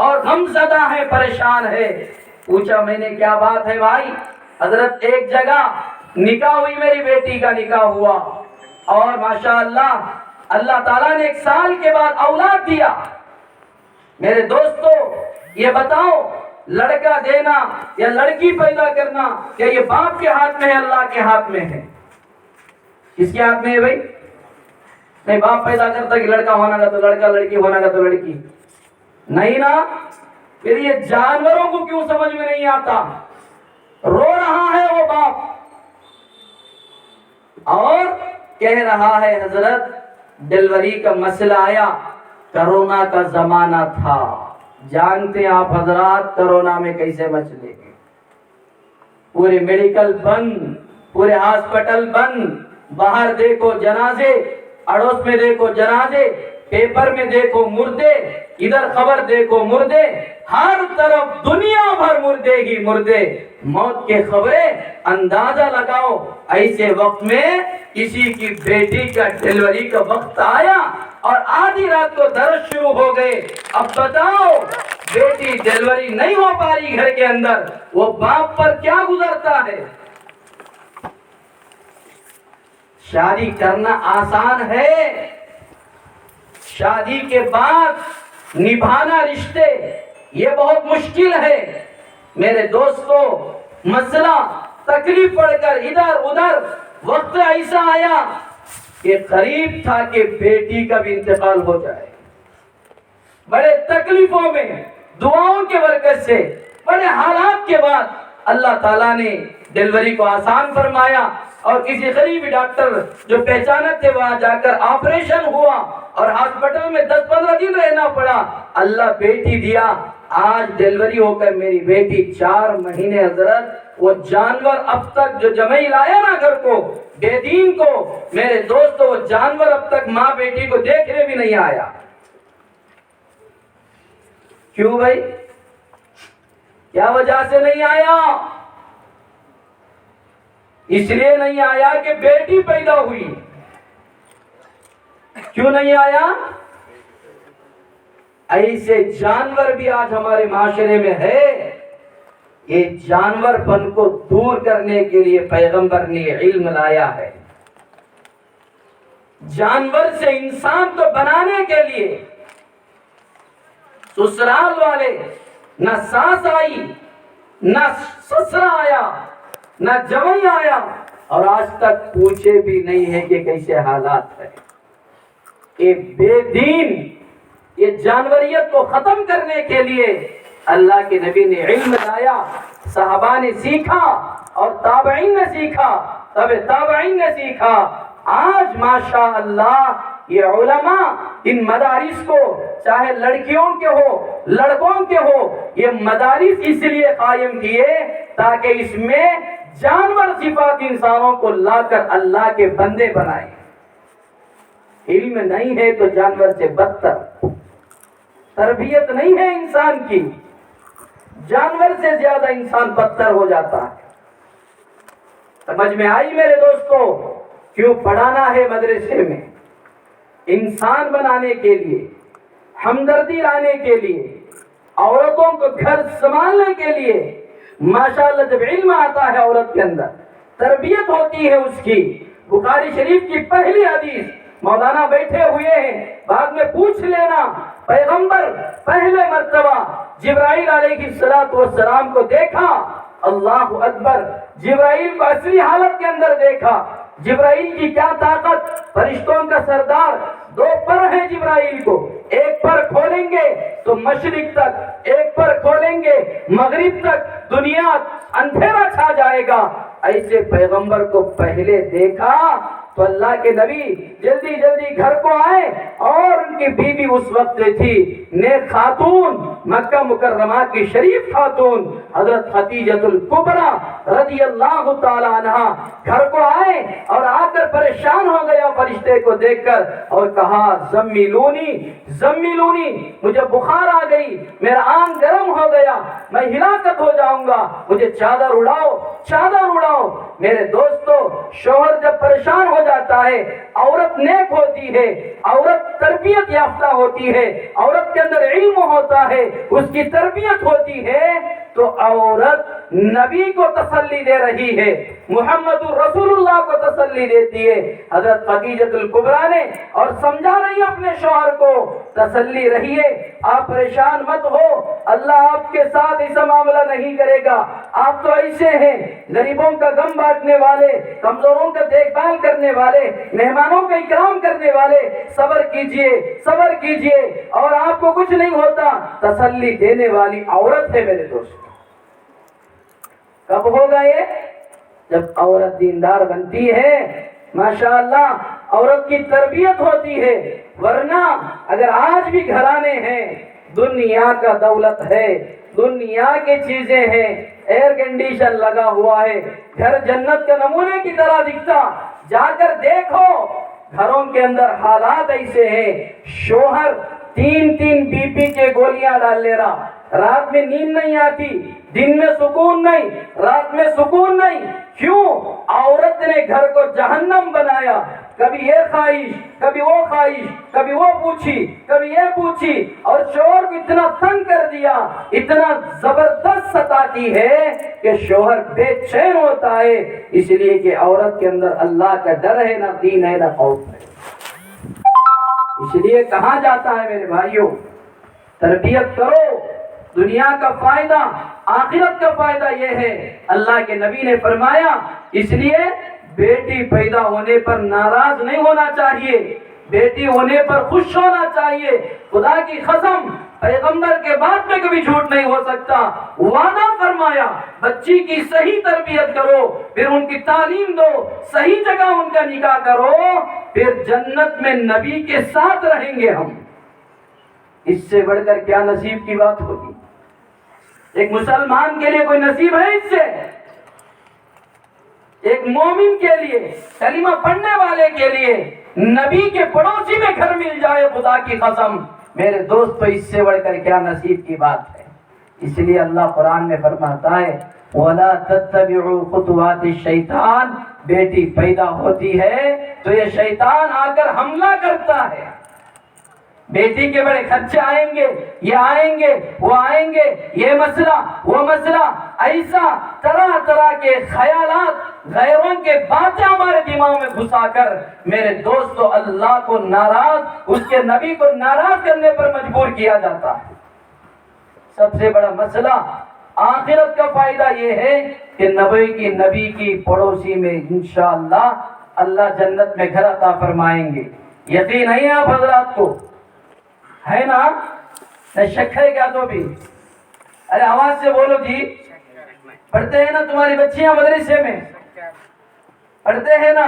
اور غم زدہ ہے، پریشان ہے، پوچھا میں نے کیا بات ہے بھائی؟ حضرت ایک جگہ نکاح ہوئی، میری بیٹی کا نکاح ہوا اور ماشاءاللہ اللہ تعالیٰ نے 1 سال کے بعد اولاد دیا۔ میرے دوستو یہ بتاؤ، لڑکا دینا یا لڑکی پیدا کرنا کیا یہ باپ کے ہاتھ میں ہے، اللہ کے ہاتھ میں ہے؟ کس کے ہاتھ میں ہے بھائی؟ نہیں، باپ پیدا کرتا کہ لڑکا ہونا گا تو لڑکا، لڑکی ہونا گا تو لڑکی، نہیں نا؟ پھر یہ جانوروں کو کیوں سمجھ میں نہیں آتا؟ رو رہا ہے وہ باپ اور کہہ رہا ہے حضرت ڈیلیوری کا مسئلہ آیا، کرونا کا زمانہ تھا، جانتے ہیں آپ حضرات کرونا میں کیسے بچ لے گئے، پورے میڈیکل بند، پورے ہاسپٹل بند، باہر دیکھو جنازے، اڑوس میں دیکھو جنازے، پیپر میں دیکھو مردے، ادھر خبر دیکھو مردے، ہر طرف دنیا بھر مردے ہی مردے، موت کے خبریں۔ اندازہ لگاؤ ایسے وقت میں کسی کی بیٹی کا ڈیلیوری کا وقت آیا اور آدھی رات کو درد شروع ہو گئے۔ اب بتاؤ بیٹی ڈیلیوری نہیں ہو پا رہی گھر کے اندر، وہ باپ پر کیا گزرتا ہے؟ شادی کرنا آسان ہے، شادی کے بعد نبھانا رشتے یہ بہت مشکل ہے۔ میرے دوستو مسئلہ تکلیف پڑ کر ادھر ادھر، وقت ایسا آیا کہ قریب تھا کہ بیٹی کا بھی انتقال ہو جائے، بڑے تکلیفوں میں، دعاؤں کے برکت سے، بڑے حالات کے بعد اللہ تعالیٰ نے ڈیلیوری کو آسان فرمایا اور کسی غریب ڈاکٹر جو پہچانا تھے وہاں جا کر آپریشن ہوا اور ہاسپٹل میں 10-15 دن رہنا پڑا، اللہ بیٹی دیا۔ آج ڈیلیوری ہو کر میری بیٹی 4 مہینے حضرت وہ جانور اب تک جو جمعی لایا نا گھر کو بے دین کو، میرے دوستو وہ جانور اب تک ماں بیٹی کو دیکھنے بھی نہیں آیا۔ کیوں بھائی؟ کیا وجہ سے نہیں آیا؟ اس لیے نہیں آیا کہ بیٹی پیدا ہوئی۔ کیوں نہیں آیا؟ ایسے جانور بھی آج ہمارے معاشرے میں ہے۔ یہ جانور پن کو دور کرنے کے لیے پیغمبر نے علم لایا ہے۔ جانور سے انسان کو بنانے کے لیے سسرال والے نہ ساس آئی، نہ سسرا آیا، نہ جوئی آیا، اور آج تک پوچھے بھی نہیں ہے کہ کیسے حالات ہے۔ یہ بے دین، یہ جانوریت کو ختم کرنے کے لیے اللہ کے نبی نے علم لایا، صحابہ نے سیکھا اور تابعین نے سیکھا، تابعین نے سیکھا۔ آج ماشاء اللہ یہ علماء ان مدارس کو، چاہے لڑکیوں کے ہو لڑکوں کے ہو، یہ مدارس اس لیے قائم کیے تاکہ اس میں جانور صفات انسانوں کو لا کر اللہ کے بندے بنائے۔ علم نہیں ہے تو جانور سے بدتر، تربیت نہیں ہے انسان کی، جانور سے زیادہ انسان بدتر ہو جاتا ہے۔ سمجھ میں آئی میرے دوستو؟ کیوں پڑھانا ہے مدرسے میں؟ انسان بنانے کے لیے، ہمدردی لانے کے لیے، عورتوں کو گھر سنبھالنے کے لیے۔ ماشاءاللہ جب علم آتا ہے عورت کے اندر، تربیت ہوتی ہے اس کی۔ بخاری شریف کی پہلی حدیث، مولانا بیٹھے ہوئے ہیں، بعد میں پوچھ لینا، پیغمبر پہلے مرتبہ جبرائیل علیہ السلام کو دیکھا، اللہ اکبر، جبرائیل کو اصلی حالت کے اندر دیکھا۔ جبرائیل کی کیا طاقت، فرشتوں کا سردار، دو پر ہیں جبرائیل کو، ایک پر کھولیں گے تو مشرق تک، ایک پر کھولیں گے مغرب تک دنیا اندھیرا چھا جائے گا۔ ایسے پیغمبر کو پہلے دیکھا تو اللہ کے نبی جلدی جلدی گھر کو آئے، اور ان کی بیوی اس وقت تھی نیک خاتون، مکہ مکرمہ کی شریف خاتون حضرت خدیجۃ الکبریٰ رضی اللہ تعالی عنہ گھر کو آئے، اور آ کر پریشان ہو گیا فرشتے کو دیکھ کر، اور کہا زمیلونی زمیلونی، مجھے بخار آ گئی، میرا آنگ گرم ہو گیا، میں ہلاکت ہو جاؤں گا، مجھے چادر اڑاؤ چادر اڑاؤ۔ میرے دوستو، شوہر جب پریشان ہو جاتا ہے، عورت نیک ہوتی ہے، عورت تربیت یافتہ ہوتی ہے، عورت کے اندر علم ہوتا ہے، اس کی تربیت ہوتی ہے، تو عورت نبی کو تسلی دے رہی ہے، محمد رسول اللہ کو تسلی دیتی ہے۔ حضرت خدیجۃ الکبریٰ نے اور سمجھا رہی اپنے شوہر کو، تسلی رہیے، آپ پریشان مت ہو، اللہ آپ کے ساتھ ایسا معاملہ نہیں کرے گا، آپ تو ایسے ہیں غریبوں کا غم بانٹنے والے، کمزوروں کا دیکھ بھال کرنے والے، مہمانوں کا اکرام کرنے والے، صبر کیجئے صبر کیجئے، اور آپ کو کچھ نہیں ہوتا، تسلی دینے والی عورت ہے میرے دوست۔ کب ہوگا یہ؟ جب عورت دیندار بنتی ہے، ماشاءاللہ عورت کی تربیت ہوتی ہے۔ ورنہ اگر آج بھی گھرانے ہیں، دنیا کا دولت ہے، دنیا کی چیزیں ہیں، ایئر کنڈیشن لگا ہوا ہے، گھر جنت کے نمونے کی طرح دکھتا، جا کر دیکھو گھروں کے اندر حالات ایسے ہیں، شوہر 3 بی پی کے گولیاں ڈال لے رہا، رات میں نیند نہیں آتی، دن میں سکون نہیں، رات میں سکون نہیں۔ کیوں؟ عورت نے گھر کو جہنم بنایا، کبھی یہ خواہش، کبھی وہ خواہش، کبھی وہ پوچھی، کبھی یہ پوچھی، اور شوہر کو اتنا تنگ کر دیا، اتنا زبردست ستاتی ہے کہ شوہر بے چین ہوتا ہے، اس لیے کہ عورت کے اندر اللہ کا ڈر ہے، نہ دین ہے، نہ خوف ہے۔ اس لیے کہا جاتا ہے میرے بھائیوں، تربیت کرو، دنیا کا فائدہ آخرت کا فائدہ یہ ہے۔ اللہ کے نبی نے فرمایا، اس لیے بیٹی پیدا ہونے پر ناراض نہیں ہونا چاہیے، بیٹی ہونے پر خوش ہونا چاہیے۔ خدا کی قسم، پیغمبر کے بات میں کبھی جھوٹ نہیں ہو سکتا۔ وعدہ فرمایا، بچی کی صحیح تربیت کرو، پھر ان کی تعلیم دو، صحیح جگہ ان کا نکاح کرو، پھر جنت میں نبی کے ساتھ رہیں گے ہم۔ اس سے بڑھ کر کیا نصیب کی بات ہوگی؟ ایک مسلمان کے لیے کوئی نصیب ہے اس سے؟ ایک مومن کے لیے، کلمہ پڑھنے والے کے لیے نبی کے پڑوسی میں گھر مل جائے، خدا کی قسم میرے دوست تو اس سے بڑھ کر کیا نصیب کی بات ہے۔ اس لیے اللہ قرآن میں فرماتا ہے وَلَا تَتَّبِعُوا خُطُوَاتِ الشَّيْطَانِ، بیٹی پیدا ہوتی ہے تو یہ شیطان آ کر حملہ کرتا ہے۔ بیٹی کے بڑے خرچے آئیں گے، یہ آئیں گے، وہ آئیں گے، یہ مسئلہ وہ مسئلہ، ایسا طرح طرح کے خیالات، غیروں کے باتیں ہمارے دماغ میں گھسا کر میرے دوستو اللہ کو ناراض، اس کے نبی کو ناراض کرنے پر مجبور کیا جاتا ہے۔ سب سے بڑا مسئلہ آخرت کا فائدہ یہ ہے کہ نبی کی پڑوسی میں انشاءاللہ اللہ جنت میں گھر عطا فرمائیں گے۔ یقین نہیں ہے آپ حضرات کو؟ ہے نا؟ نہ شک ہے کیا تو بھی؟ ارے آواز سے بولو جی۔ پڑھتے ہیں نا تمہاری بچیاں مدرسے میں؟ پڑھتے ہیں نا؟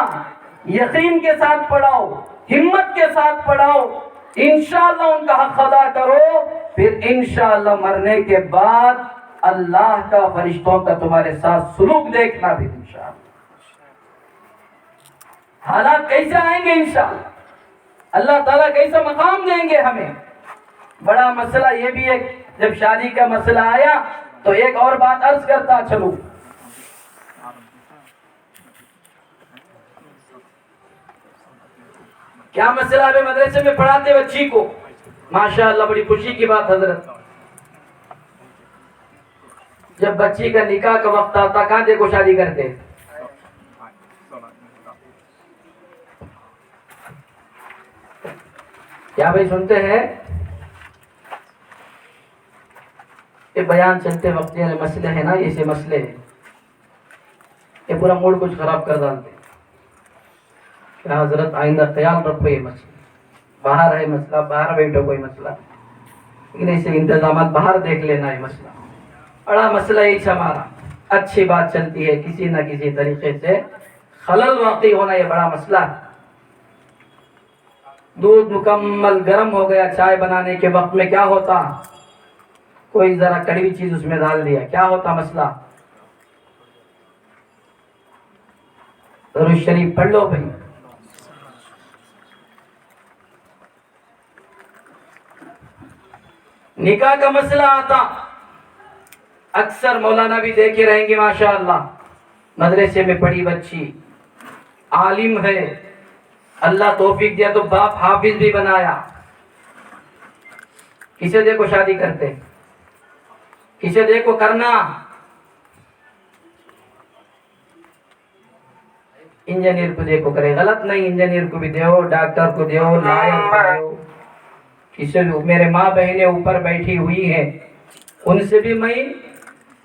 یقین کے ساتھ پڑھاؤ، ہمت کے ساتھ پڑھاؤ، انشاءاللہ ان کا حق ادا کرو، پھر انشاءاللہ مرنے کے بعد اللہ کا فرشتوں کا تمہارے ساتھ سلوک دیکھنا بھی انشاءاللہ۔ حالات کیسے آئیں گے انشاءاللہ، اللہ تعالیٰ کیسا مقام دیں گے ہمیں۔ بڑا مسئلہ یہ بھی ہے، جب شادی کا مسئلہ آیا تو ایک اور بات عرض کرتا چلوں۔ کیا مسئلہ ہے مدرسے میں پڑھاتے بچی کو؟ ماشاءاللہ بڑی خوشی کی بات حضرت، جب بچی کا نکاح کا وقت آتا کہاں دیکھو شادی کرتے؟ کیا بھائی سنتے ہیں؟ یہ بیان چلتے وقت یہ مسئلے ہیں نا، ایسے مسئلے ہیں یہ پورا موڈ کچھ خراب کر ڈالتے۔ کیا حضرت آئندہ خیال رکھو، یہ مسئلہ باہر ہے، مسئلہ باہر بیٹھو، کوئی مسئلہ لیکن ایسے انتظامات باہر دیکھ لینا ہے مسئلہ۔ بڑا مسئلہ ہی ہمارا، اچھی بات چلتی ہے کسی نہ کسی طریقے سے خلل واقع ہونا، یہ بڑا مسئلہ ہے۔ دودھ مکمل گرم ہو گیا، چائے بنانے کے وقت میں کیا ہوتا؟ کوئی ذرا کڑوی چیز اس میں ڈال دیا، کیا ہوتا مسئلہ؟ درود شریف پڑھ لو بھائی۔ نکاح کا مسئلہ آتا، اکثر مولانا بھی دیکھے رہیں گے ماشاءاللہ، مدرسے میں پڑھی بچی، عالم ہے، اللہ توفیق دیا تو باپ حافظ بھی بنایا، کسے دیکھو شادی کرتے، کسے دیکھو کرنا، انجینئر کو دیکھو کرے، غلط نہیں، انجینئر کو بھی دیو، ڈاکٹر کو دیو، لائر کو دیو، کسے بھی۔ میرے ماں بہنیں اوپر بیٹھی ہوئی ہیں، ان سے بھی میں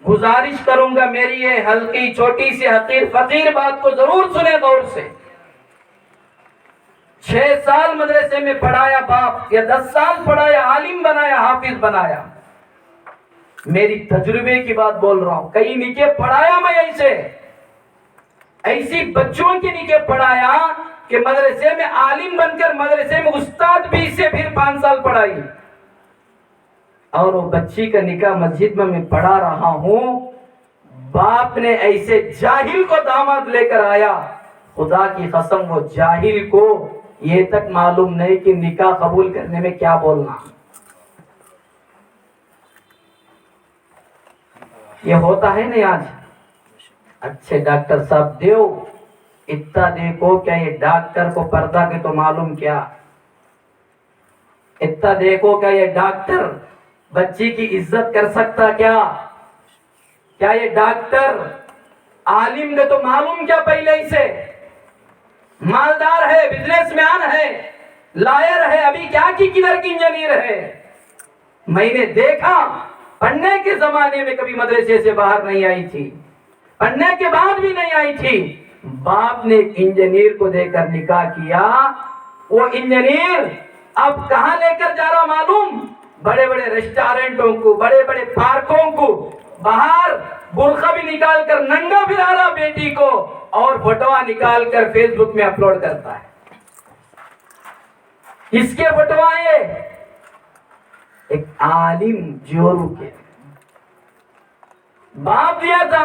گزارش کروں گا، میری یہ ہلکی چھوٹی سی حقیر فقیر بات کو ضرور سنیں غور سے۔ 6 سال مدرسے میں پڑھایا باپ، یا 10 سال پڑھایا، عالم بنایا، حافظ بنایا، میری تجربے کی بات بول رہا ہوں۔ کئی نکاح پڑھایا میں ایسی بچوں کے نکاح پڑھایا کہ مدرسے میں عالم بن کر مدرسے میں استاد بھی سے پھر 5 سال پڑھائی، اور وہ بچی کا نکاح مسجد میں پڑھا رہا ہوں، باپ نے ایسے جاہل کو داماد لے کر آیا، خدا کی قسم وہ جاہل کو یہ تک معلوم نہیں کہ نکاح قبول کرنے میں کیا بولنا۔ یہ ہوتا ہے نہیں آج؟ اچھے ڈاکٹر صاحب دیو اتنا دیکھو، کیا یہ ڈاکٹر کو پردہ کے تو معلوم کیا؟ اتنا دیکھو کیا یہ ڈاکٹر بچی کی عزت کر سکتا کیا؟ کیا یہ ڈاکٹر عالم کے تو معلوم کیا پہلے ہی سے؟ مالدار ہے، بزنس مین ہے، لائر ہے، ابھی کیا کی کدھر کی انجینئر ہے۔ میں نے دیکھا پڑھنے کے زمانے میں کبھی مدرسے سے باہر نہیں آئی تھی، پڑھنے کے بعد بھی نہیں آئی تھی، باپ نے انجینئر کو دے کر نکاح کیا، وہ انجینئر اب کہاں لے کر جا رہا معلوم؟ بڑے بڑے ریسٹورنٹوں کو، بڑے بڑے پارکوں کو، باہر برقع بھی نکال کر ننگا پھرا رہا بیٹی کو، اور فوٹوا نکال کر فیس بک میں اپلوڈ کرتا ہے۔ کس کے فوٹوائے؟ ایک عالم جورو کے، باپ دیا تھا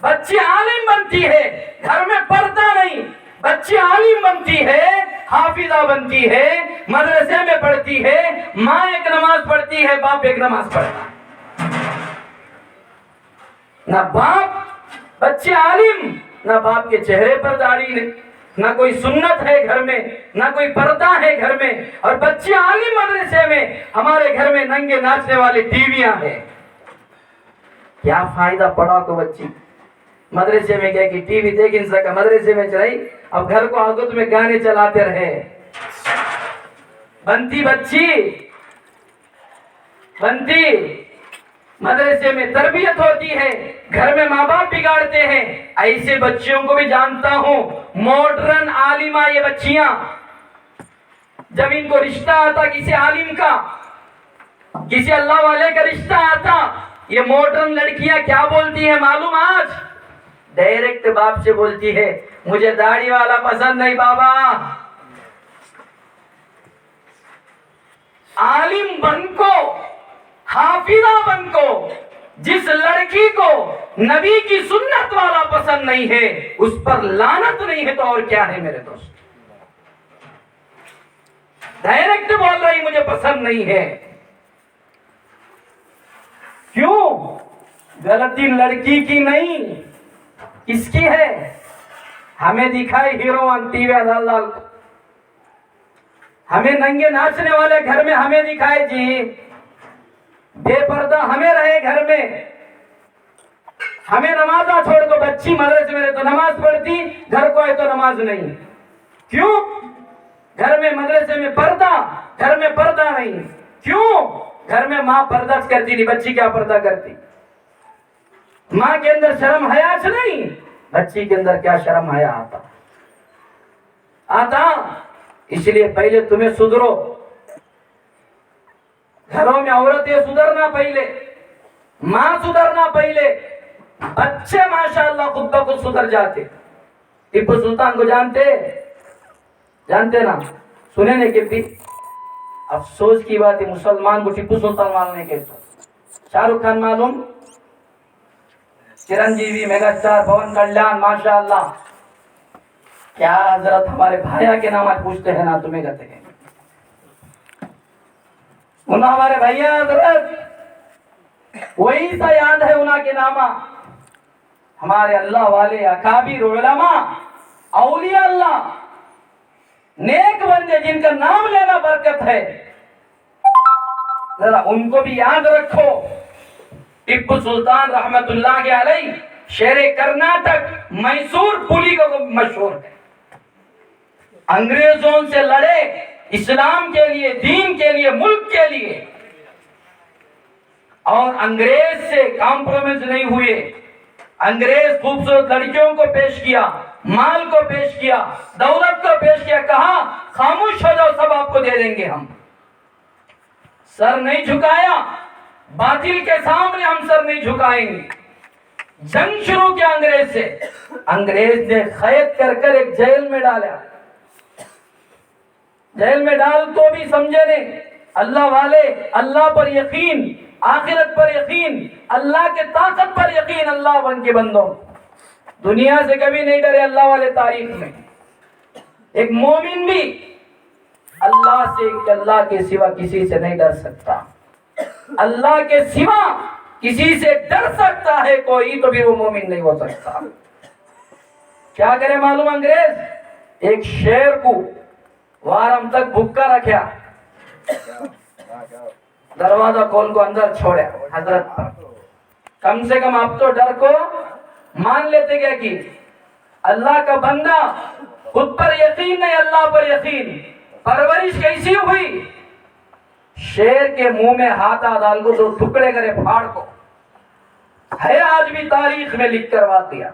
بچی عالم بنتی ہے، گھر میں پردہ نہیں، بچی عالم بنتی ہے، حافظہ بنتی ہے، مدرسے میں پڑھتی ہے، ماں ایک نماز پڑھتی ہے، باپ ایک نماز پڑھتا ہے۔ نہ باپ، بچے عالم، نہ باپ کے چہرے پر داڑھی نہیں، نہ کوئی سنت ہے گھر میں، نہ کوئی پردہ ہے گھر میں، اور بچے عالم مدرسے میں، ہمارے گھر میں ننگے ناچنے والی ٹیویاں ہیں۔ کیا فائدہ پڑا کو بچی مدرسے میں گیا کہ ٹی وی دیکھ نہیں سکا، مدرسے میں چلائی، اب گھر کو آگے تمہیں گانے چلاتے رہے۔ بنتی بچی، بنتی مدرسے میں تربیت ہوتی ہے، گھر میں ماں باپ بگاڑتے ہیں۔ ایسے بچیوں کو بھی جانتا ہوں، ماڈرن عالمہ یہ بچیاں، جب ان کو رشتہ آتا کسی عالم کا، کسی اللہ والے کا رشتہ آتا، یہ ماڈرن لڑکیاں کیا بولتی ہیں معلوم؟ آج ڈائریکٹ باپ سے بولتی ہے، مجھے داڑھی والا پسند نہیں بابا۔ عالم بن کو، حافظہ بن کو، جس لڑکی کو نبی کی سنت والا پسند نہیں ہے، اس پر لعنت نہیں ہے تو اور کیا ہے میرے دوست؟ ڈائریکٹ بول رہی مجھے پسند نہیں ہے۔ کیوں؟ غلطی لڑکی کی نہیں، اس کی ہے۔ ہمیں دکھائے ہیروان ٹی وی لال لال کو، ہمیں ننگے ناچنے والے گھر میں ہمیں دکھائے جی، بے پردہ ہمیں رہے گھر میں، ہمیں نمازہ چھوڑ دو، بچی مدرسے میں رہے تو نماز پڑھتی، گھر کو آئے تو نماز نہیں۔ کیوں؟ گھر میں مدرسے میں پردہ، گھر میں پردہ نہیں۔ کیوں؟ گھر میں ماں پردہ کرتی نہیں، بچی کیا پردہ کرتی؟ ماں کے اندر شرم حیا نہیں، بچی کے اندر کیا شرم حیا آتا؟ اس لیے پہلے تمہیں سدھرو، گھروں میں عورتیں سدھرنا پہلے، ماں سدھرنا پہلے، بچے ماشاءاللہ خود بخود سدھر جاتے۔ ٹیپو سلطان کو جانتے نا؟ سنے نے کہ بھی افسوس کی بات ہے، مسلمان کو ٹیپو سلطان ماننے کے تو شاہ رخ خان معلوم، چرنجیوی، میگا اسٹار، پون کلیان، ماشاءاللہ کیا حضرت ہمارے بھائیا کے نام آج پوچھتے ہیں نا تمہیں کہتے ہیں انہاں ہمارے بھائیا حضرت وہی سا یاد ہے انہاں کے نامہ، ہمارے اللہ والے اکابر علماء اولیاء اللہ نیک بندے جن کا نام لینا برکت ہے، ذرا ان کو بھی یاد رکھو۔ ٹیپو سلطان رحمت اللہ علیہ شیر کرناٹک میسور پولی کو مشہور ہے، انگریزوں سے لڑے اسلام کے لیے، دین کے لیے، ملک کے لیے، اور انگریز سے کمپرومائز نہیں ہوئے۔ انگریز خوبصورت لڑکیوں کو پیش کیا، مال کو پیش کیا، دولت کو پیش کیا، کہا خاموش ہو جاؤ سب آپ کو دے دیں گے ہم۔ سر نہیں جھکایا، باطل کے سامنے ہم سر نہیں جھکائیں گے۔ جنگ شروع کیا انگریز سے، انگریز نے قید کر کر ایک جیل میں ڈالا، جیل میں ڈال تو بھی سمجھے نہیں۔ اللہ والے، اللہ پر یقین، آخرت پر یقین، اللہ کے طاقت پر یقین، اللہ بن کے بندوں دنیا سے کبھی نہیں ڈرے۔ اللہ والے تاریخ میں ایک مومن بھی اللہ سے، اللہ کے سوا کسی سے نہیں ڈر سکتا، اللہ کے سوا کسی سے ڈر سکتا ہے کوئی تو بھی وہ مومن نہیں ہو سکتا۔ کیا کرے معلوم؟ انگریز ایک شیر کو وارم تک بھکا رکھیا، دروازہ کھول کو اندر چھوڑیا حضرت پر۔ کم سے کم اب تو ڈر کو مان لیتے گیا کہ اللہ کا بندہ، خود پر یقین نہیں اللہ پر یقین۔ پرورش کیسی ہوئی؟ شیر کے منہ میں ہاتھ ڈال کو تو ٹکڑے کرے پھاڑ کو، ہے آج بھی تاریخ میں لکھ کر بات دیا۔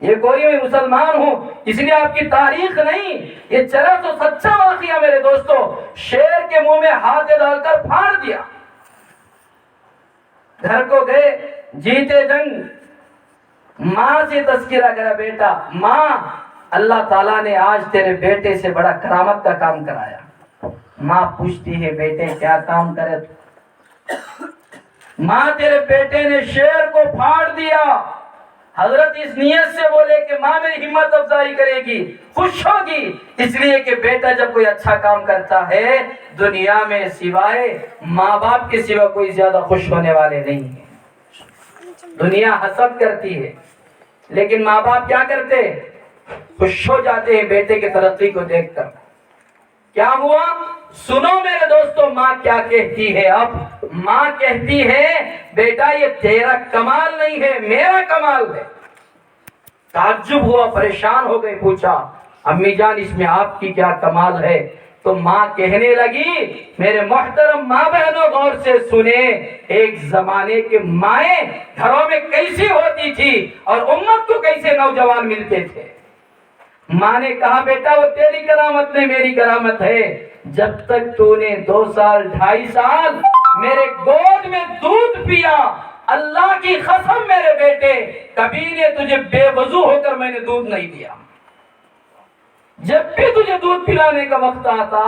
یہ کوئی میں مسلمان ہوں اس لیے آپ کی تاریخ نہیں، یہ چرا تو سچا واقعہ میرے دوستو۔ شیر کے منہ میں ہاتھ ڈال کر پھاڑ دیا۔ گھر کو گئے، جیتے جنگ، ماں سے تذکرہ کرا، بیٹا ماں اللہ تعالیٰ نے آج تیرے بیٹے سے بڑا کرامت کا کام کرایا۔ ماں پوچھتی ہے بیٹے کیا کام کرے تو؟ ماں تیرے بیٹے نے شیر کو پھاڑ دیا، حضرت اس نیت سے بولے کہ ماں میری ہمت افزائی کرے گی، خوش ہوگی، اس لیے کہ بیٹا جب کوئی اچھا کام کرتا ہے دنیا میں سوائے ماں باپ کے سوا کوئی زیادہ خوش ہونے والے نہیں ہیں۔ دنیا حسد کرتی ہے لیکن ماں باپ کیا کرتے؟ خوش ہو جاتے ہیں بیٹے کے ترقی کو دیکھ کر۔ کیا ہوا؟ سنو میرے دوستو ماں کیا کہتی ہے۔ اب ماں کہتی ہے بیٹا یہ تیرا کمال نہیں ہے، میرا کمال ہے۔ تعجب ہوا، پریشان ہو گئے، پوچھا امی جان اس میں آپ کی کیا کمال ہے؟ تو ماں کہنے لگی میرے محترم ماں بہنوں غور سے سنیں، ایک زمانے کے مائیں گھروں میں کیسی ہوتی تھی اور امت کو کیسے نوجوان ملتے تھے۔ ماں نے کہا بیٹا وہ تیری کرامت نہیں میری کرامت ہے، جب تک تو نے 2 سال 2.5 سال میرے گود میں دودھ پیا، اللہ کی قسم میرے بیٹے کبھی نے تجھے بے وضو ہو کر میں نے دودھ نہیں دیا۔ جب بھی تجھے دودھ پلانے کا وقت آتا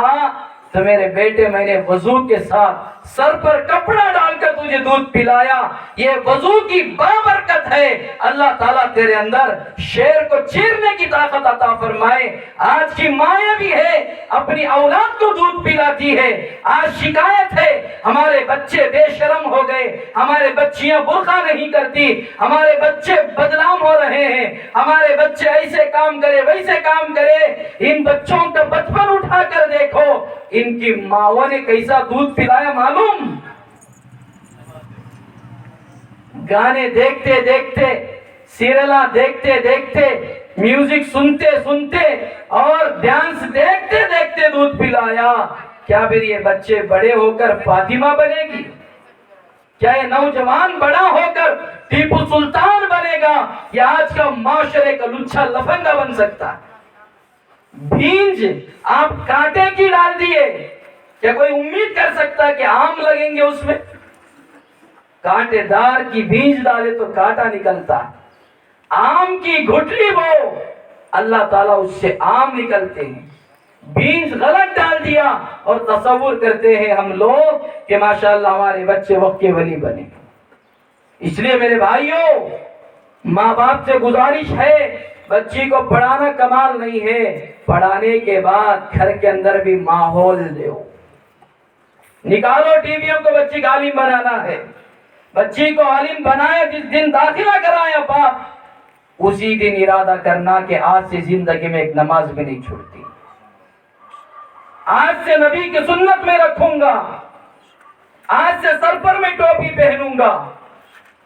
تو میرے بیٹے میں نے وضو کے ساتھ سر پر کپڑا ڈال کر تجھے دودھ پلایا۔ یہ وضو کی بابرکت ہے، اللہ تعالیٰ تیرے اندر شیر کو چیرنے کی طاقت عطا فرمائے۔ آج کی مائیں بھی ہے اپنی اولاد کو دودھ پلاتی ہے، آج شکایت ہے ہمارے بچے بے شرم ہو گئے، ہمارے بچیاں برقع نہیں کرتی، ہمارے بچے بدنام ہو رہے ہیں، ہمارے بچے ایسے کام کرے ویسے کام کرے۔ ان بچوں کا بچپن اٹھا کر دیکھو، ان کی ماں نے کیسا دودھ پلایا معلوم؟ گانے دیکھتے دیکھتے، سیریلاں دیکھتے دیکھتے، میوزک سنتے سنتے اور ڈانس دیکھتے دیکھتے دودھ پلایا۔ کیا پھر یہ بچے بڑے ہو کر فاطمہ بنے گی؟ کیا یہ نوجوان بڑا ہو کر ٹیپو سلطان بنے گا؟ یا آج کا معاشرے کا لچھا لفنگا بن سکتا ہے؟ بھینج آپ کانٹے کی ڈال دیے، کیا کوئی امید کر سکتا ہے کہ آم لگیں گے اس میں؟ کانٹے دار کی بھینج ڈالے تو کانٹا نکلتا ہے، آم کی گھٹلی بو اللہ تعالیٰ اس سے آم نکلتے ہیں۔ بھینج غلط ڈال دیا اور تصور کرتے ہیں ہم لوگ کہ ماشاءاللہ ہمارے بچے وقت کے ولی بنے۔ اس لیے میرے بھائیوں ماں باپ سے گزارش ہے بچی کو پڑھانا کمال نہیں ہے، پڑھانے کے بعد گھر کے اندر بھی ماحول دو۔ نکالو ٹی ویوں کو بچی کا عالم بنانا ہے، بچی کو عالم بنایا جس دن داخلہ کرایا باپ اسی دن ارادہ کرنا کہ آج سے زندگی میں ایک نماز بھی نہیں چھوڑتی، آج سے نبی کی سنت میں رکھوں گا، آج سے سر پر میں ٹوپی پہنوں گا۔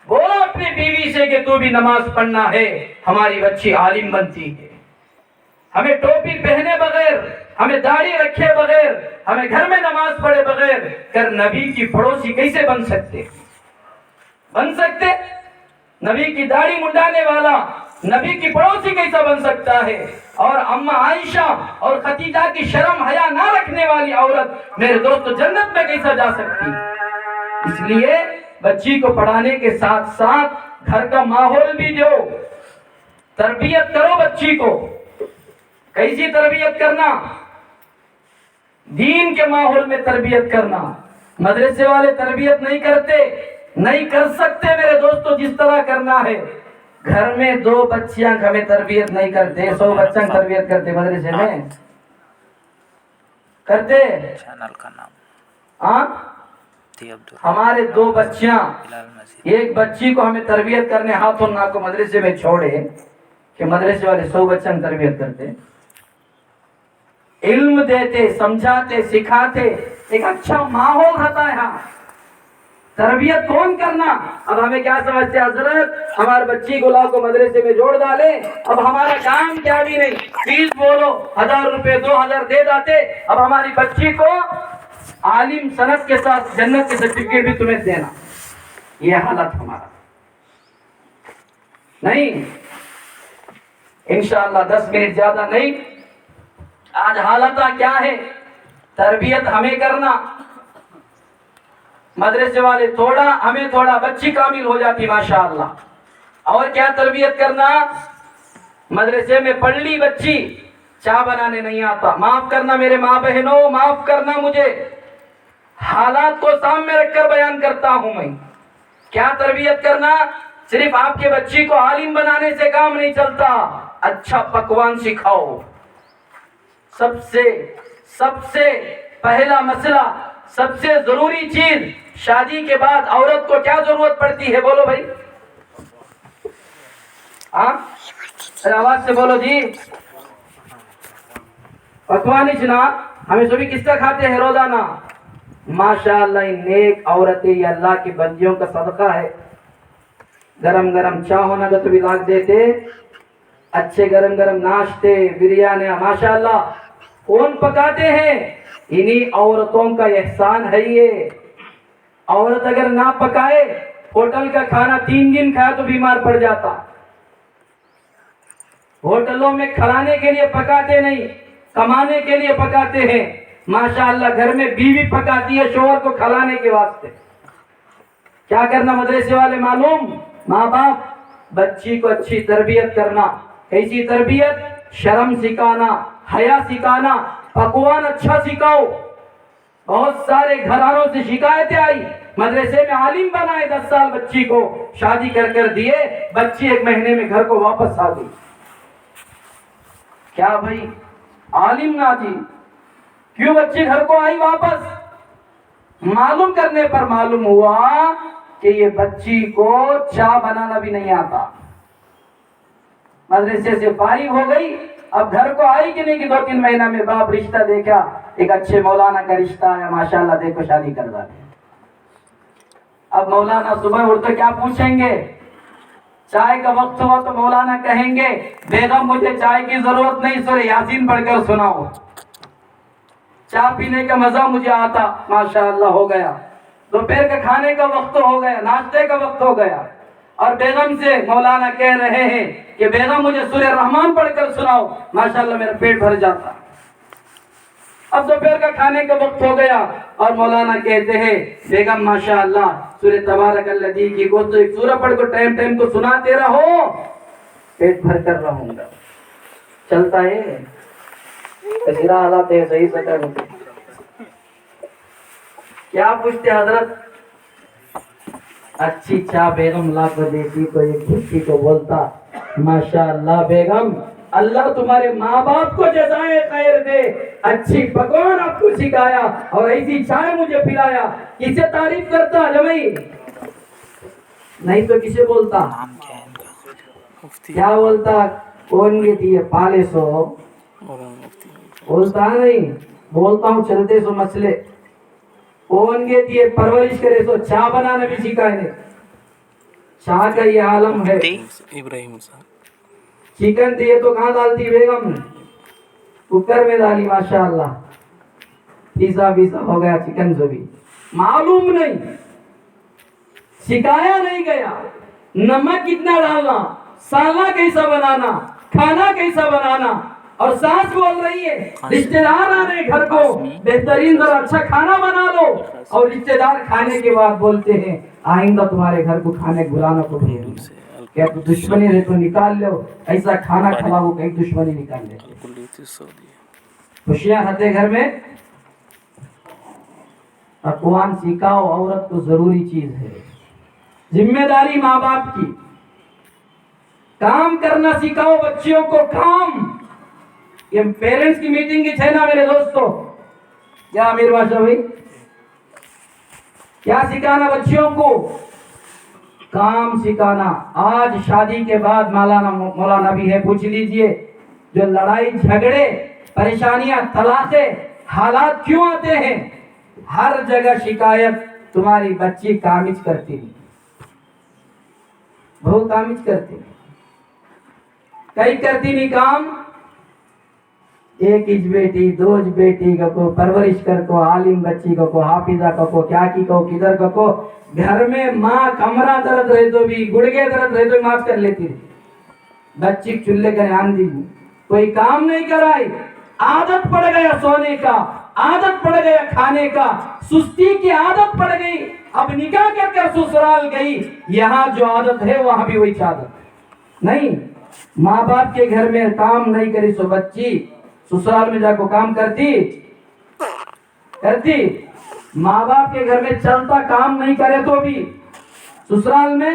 بولو اپنی بیوی سے کہ تو بھی نماز پڑھنا ہے، ہماری بچی عالم بنتی ہے۔ ہمیں ٹوپی پہنے بغیر، ہمیں داڑھی رکھے بغیر، ہمیں گھر میں نماز پڑھے بغیر کر نبی کی پڑوسی کیسے بن سکتے؟ بن سکتے؟ نبی کی داڑھی منڈانے والا نبی کی پڑوسی کیسا بن سکتا ہے؟ اور اماں عائشہ اور خدیجہ کی شرم حیا نہ رکھنے والی عورت میرے دوست جنت میں کیسا جا سکتی؟ اس لیے بچی کو پڑھانے کے ساتھ ساتھ گھر کا ماحول بھی دو، تربیت کرو بچی کو۔ کیسی تربیت کرنا؟ دین کے ماحول میں تربیت کرنا۔ مدرسے والے تربیت نہیں کرتے، نہیں کر سکتے میرے دوستو جس طرح کرنا ہے۔ گھر میں 2 بچیاں ہمیں تربیت نہیں کرتے، 100 بچوں کی تربیت کرتے مدرسے میں کرتے؟ چینل کا نام ہاں ہمارے 2 بچیاں، ایک بچی کو ہمیں تربیت کرنے ہاتھ اور ناک کو مدرسے میں چھوڑے کہ مدرسے والے 100 بچوں کی تربیت کرتے، علم دیتے، سمجھاتے، سکھاتے، ایک اچھا ماحول رہتا ہے۔ ہاں تربیت کون کرنا؟ اب ہمیں کیا سمجھتے حضرت ہمارے بچی کو لا کو مدرسے میں جوڑ ڈالے، اب ہمارا کام کیا بھی نہیں، فیس بولو 1000 روپے 2000 دے داتے، اب ہماری بچی کو عالم سند کے ساتھ جنت کے سرٹیفکیٹ بھی تمہیں دینا۔ یہ حالت ہمارا نہیں، انشاءاللہ 10 منٹ زیادہ نہیں۔ آج حالت کیا ہے؟ تربیت ہمیں کرنا، مدرسے والے تھوڑا ہمیں تھوڑا، بچی کامل ہو جاتی ماشاءاللہ۔ اور کیا تربیت کرنا؟ مدرسے میں پڑھ لی بچی، چائے بنانے نہیں آتا، معاف کرنا میرے ماں بہنوں، معاف کرنا مجھے، حالات کو سامنے رکھ کر بیان کرتا ہوں میں۔ کیا تربیت کرنا؟ صرف آپ کے بچی کو عالم بنانے سے کام نہیں چلتا، اچھا پکوان سکھاؤ۔ سب سے پہلا مسئلہ، سب سے ضروری چیز، شادی کے بعد عورت کو کیا ضرورت پڑتی ہے؟ بولو بھائی، آواز سے بولو جی۔ پکوان چنا ہمیں سبھی کس کا کھاتے ہیں روزانہ؟ ماشاءاللہ ان نیک عورتیں یہ اللہ کی بندیوں کا صدقہ ہے۔ گرم گرم چاہ ہونا تو بھی لاگ دیتے، اچھے گرم گرم ناشتے، بریانی، ماشاءاللہ کون پکاتے ہیں؟ انہی عورتوں کا احسان ہے یہ۔ عورت اگر نہ پکائے، ہوٹل کا کھانا 3 دن کھایا تو بیمار پڑ جاتا۔ ہوٹلوں میں کھلانے کے لیے پکاتے نہیں، کمانے کے لیے پکاتے ہیں۔ ماشاءاللہ گھر میں بیوی پکاتی ہے شوہر کو کھلانے کے واسطے۔ کیا کرنا مدرسے والے معلوم؟ ماں باپ بچی کو اچھی تربیت کرنا۔ کیسی تربیت؟ شرم سکھانا، حیا سکھانا، پکوان اچھا سکھاؤ۔ بہت سارے گھرانوں سے شکایتیں آئی، مدرسے میں عالم بنائے 10 سال بچی کو، شادی کر دیے، بچی 1 مہینے میں گھر کو واپس آ گئی۔ کیا بھائی عالم نہ جی؟ کیوں بچی گھر کو آئی واپس؟ معلوم کرنے پر معلوم ہوا کہ یہ بچی کو چائے بنانا بھی نہیں آتا۔ مدرسے سے فارغ ہو گئی، اب گھر کو آئی کہ نہیں کہ 2-3 مہینہ میں باپ رشتہ دیکھا، ایک اچھے مولانا کا رشتہ آیا، ماشاءاللہ دیکھو شادی کر دیا۔ اب مولانا صبح اٹھ تو کیا پوچھیں گے؟ چائے کا وقت ہوا تو مولانا کہیں گے بیگم مجھے چائے کی ضرورت نہیں، سورہ یاسین پڑھ کر سناؤ۔ چائے پینے کا مزہ مجھے آتا، ماشاءاللہ ہو گیا۔ دوپہر کا کھانے کا وقت ہو گیا، ناشتے کا وقت ہو گیا، اور بیگم سے مولانا کہہ رہے ہیں کہ بیگم مجھے سورہ رحمان پڑھ کر سناؤ، ماشاءاللہ میرا پیٹ بھر جاتا۔ اب دوپہر کا کھانے کا وقت ہو گیا اور مولانا کہتے ہیں بیگم ماشاءاللہ سورہ تبارک الذی کی کو تو ایک سورہ پڑھ کر ٹائم کو سناتے رہو، پیٹ بھر کر رہوں گا۔ چلتا ہے کثیرہ حالات ہے، صحیح سکر کیا پوچھتے حضرت؟ اچھی چاہ بیگم لا کر دیتی تو ایک بچی کو بولتا ماشاءاللہ بیگم اللہ تمہارے ماں باپ کو جزائے خیر دے، اچھی پکوان آپ کو سکھایا اور ایسی چائے مجھے پلایا۔ کسے تعریف کرتا جمعی؟ نہیں تو کسے بولتا؟ کیا بولتا؟ کون گے دیئے پالے سو بولتا نہیں، بولتا ہوں چلتے سو مسئلے۔ کون گے دیئے پرورش کرے سو چاہ بنانا بھی سکھائے۔ چاہ کا یہ عالم ہے۔ ابراہیم صاحب چکن دیئے تو کہاں ڈالتی بیگم؟ کوکر میں ڈالی، ماشاءاللہ پیسا ہو گیا چکن جو بھی معلوم نہیں، سکھایا نہیں گیا۔ نمک کتنا ڈالنا، سالنا کیسا بنانا، کھانا کیسا بنانا، اور سانس بول رہی ہے رشتہ دار آ رہے گھر کو، بہترین ذرا اچھا کھانا بنا لو، اور رشتہ دار کھانے کے بعد بولتے ہیں آئندہ تمہارے گھر کو کھانے بلانا کو بھیجوں، کیا دشمنی رہے تو نکال لو، ایسا کھانا کھلاؤ کہ دشمنی نکال لے۔ خوشیاں رہتے گھر میں، پکوان سکھاؤ، عورت کو ضروری چیز ہے۔ ذمہ داری ماں باپ کی، کام کرنا سکھاؤ بچیوں کو، کام۔ یہ پیرنٹس کی میٹنگ کی ہے نا میرے دوستو، کیا امیر بادشاہ بھائی کیا سکھانا بچیوں کو؟ کام سکھانا۔ آج شادی کے بعد مولانا بھی ہے، پوچھ لیجئے جو لڑائی جھگڑے پریشانیاں طلاقیں حالات کیوں آتے ہیں؟ ہر جگہ شکایت تمہاری بچی کامچ کرتی نہیں، بہو کامچ کرتی نہیں، کئی کرتی نہیں کام۔ ایک اج بیٹی دوج بیٹی کو پرورش کر کو، عالم بچی کو حافظہ کو کیا کی کو کدھر کو، گھر میں ماں کمرہ درد رہے تو بھی گڑگے درد رہے تو معاف کر لیتی رہی، بچی چولہے کا دھیان دیجیے، کوئی کام نہیں کرائی، عادت پڑ گیا سونے کا، عادت پڑ گیا کھانے کا، سستی کی عادت پڑ گئی، اب نکاح کر کر سسرال گئی، یہاں جو عادت ہے وہاں بھی وہی عادت نہیں۔ ماں باپ کے گھر میں کام نہیں کری سو بچی سسرال میں جا کو کام کرتی۔ ماں باپ کے گھر میں چلتا کام نہیں کرے تو بھی سسرال میں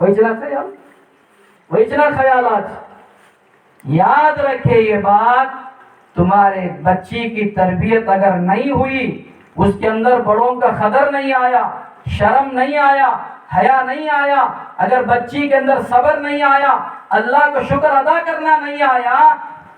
وہی چلا خیال، وہی چلا خیالات. یاد رکھے یہ بات، تمہارے بچی کی تربیت اگر نہیں ہوئی، اس کے اندر بڑوں کا قدر نہیں آیا، شرم نہیں آیا، حیا نہیں آیا، اگر بچی کے اندر صبر نہیں آیا، اللہ کا شکر ادا کرنا نہیں آیا،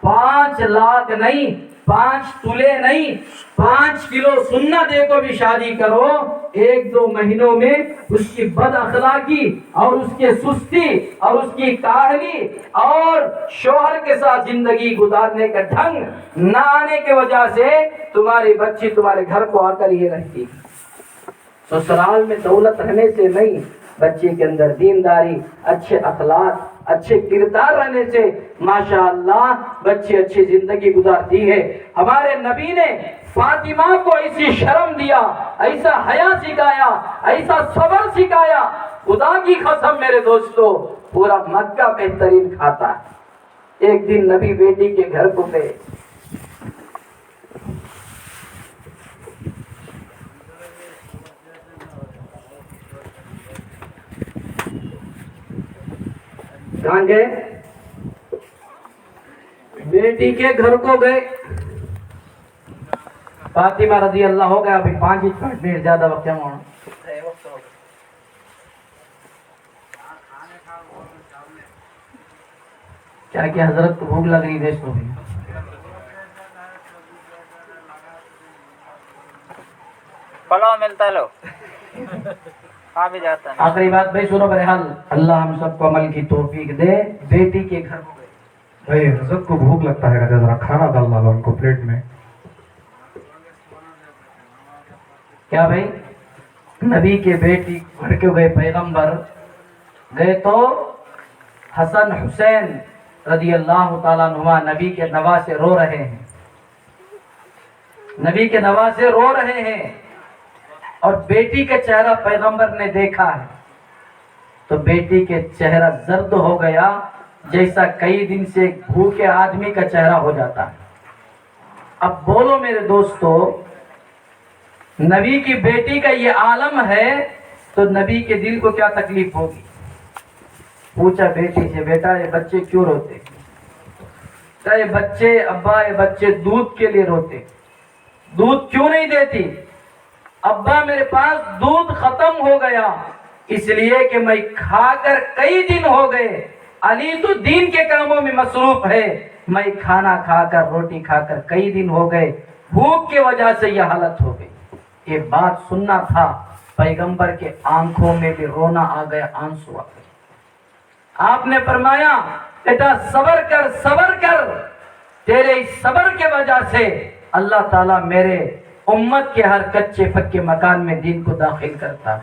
5 لاکھ نہیں، 5 تولے نہیں، 5 کلو سننا دے کو بھی شادی کرو، 1-2 مہینوں میں اس کی بد اخلاقی اور اس کی سستی اور اس کی کاہلی اور شوہر کے ساتھ زندگی گزارنے کا ڈھنگ نہ آنے کی وجہ سے تمہاری بچی تمہارے گھر کو آ کر یہ رہتی. سسرال میں دولت رہنے سے نہیں، بچے کے اندر دینداری، اچھے اخلاق، اچھے کردار رہنے سے ماشاءاللہ بچے اچھی زندگی گزارتی ہے. ہمارے نبی نے فاطمہ کو ایسی شرم دیا، ایسا حیا سکھایا، ایسا صبر سکھایا، خدا کی قسم میرے دوستو پورا مکہ بہترین کھاتا ہے. ایک دن نبی بیٹی کے گھر کو گئے، کہاں گئے؟ بیٹی کے گھر کو گئے. فاطمہ رضی اللہ ہو گیا. ابھی 5 منٹ زیادہ وقت ہونا. کیا کہ حضرت کو بھوک لگ رہی ہے. سو پلاؤ ملتا ہے لو آ بھی جاتا ہے. آخری بات بھائی سنو. بہرحال اللہ ہم سب کو عمل کی توفیق دے. بیٹی کے گھر کو گئے. بھائی حضرت کو بھوک لگتا ہے، ذرا کھانا ڈالنا لو ان کو پلیٹ میں. کیا بھائی؟ نبی کے بیٹی گھر کے گئے، پیغمبر گئے تو حسن حسین رضی اللہ تعالیٰ عنہما نبی کے نواسے رو رہے ہیں. نبی کے نواسے رو رہے ہیں اور بیٹی کا چہرہ پیغمبر نے دیکھا ہے تو بیٹی کے چہرہ زرد ہو گیا، جیسا کئی دن سے بھوکے آدمی کا چہرہ ہو جاتا ہے. اب بولو میرے دوستو، نبی کی بیٹی کا یہ عالم ہے تو نبی کے دل کو کیا تکلیف ہوگی؟ پوچھا بیٹی سے، بیٹا یہ بچے کیوں روتے؟ یہ بچے ابا، یہ بچے دودھ کے لیے روتے. دودھ کیوں نہیں دیتی؟ ابا میرے پاس دودھ ختم ہو گیا، اس لیے کہ میں کھا کر کئی دن ہو گئے. علی تو دین کے کاموں میں مصروف ہے، میں کھانا کھا کر روٹی کھا کر کئی دن ہو گئے، بھوک کی وجہ سے یہ حالت ہو گئی. یہ بات سننا تھا، پیغمبر کے آنکھوں میں بھی رونا آ گیا، آنسو آ گئے. آپ نے فرمایا بیٹا صبر کر، صبر کر، تیرے اس صبر کے وجہ سے اللہ تعالیٰ میرے امت کے ہر کچے پکے مکان میں دین کو داخل کرتا.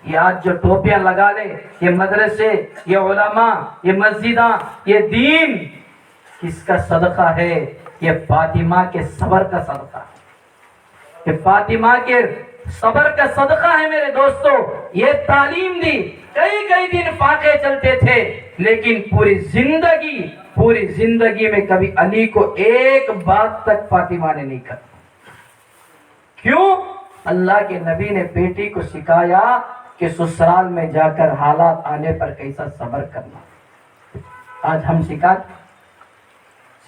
یہ آج جو ٹوپیاں لگا لے، یہ مدرسے، یہ علماء، یہ مسجداں، یہ دین کس کا صدقہ ہے؟ یہ فاطمہ کے صبر کا صدقہ ہے. یہ فاطمہ کے صبر کا صدقہ ہے میرے دوستو. یہ تعلیم دی، کئی دن فاقے چلتے تھے لیکن پوری زندگی میں کبھی علی کو ایک بات تک فاطمہ نے نہیں کہا. کیوں؟ اللہ کے نبی نے بیٹی کو سکھایا کہ سسرال میں جا کر حالات آنے پر کیسا صبر کرنا. آج ہم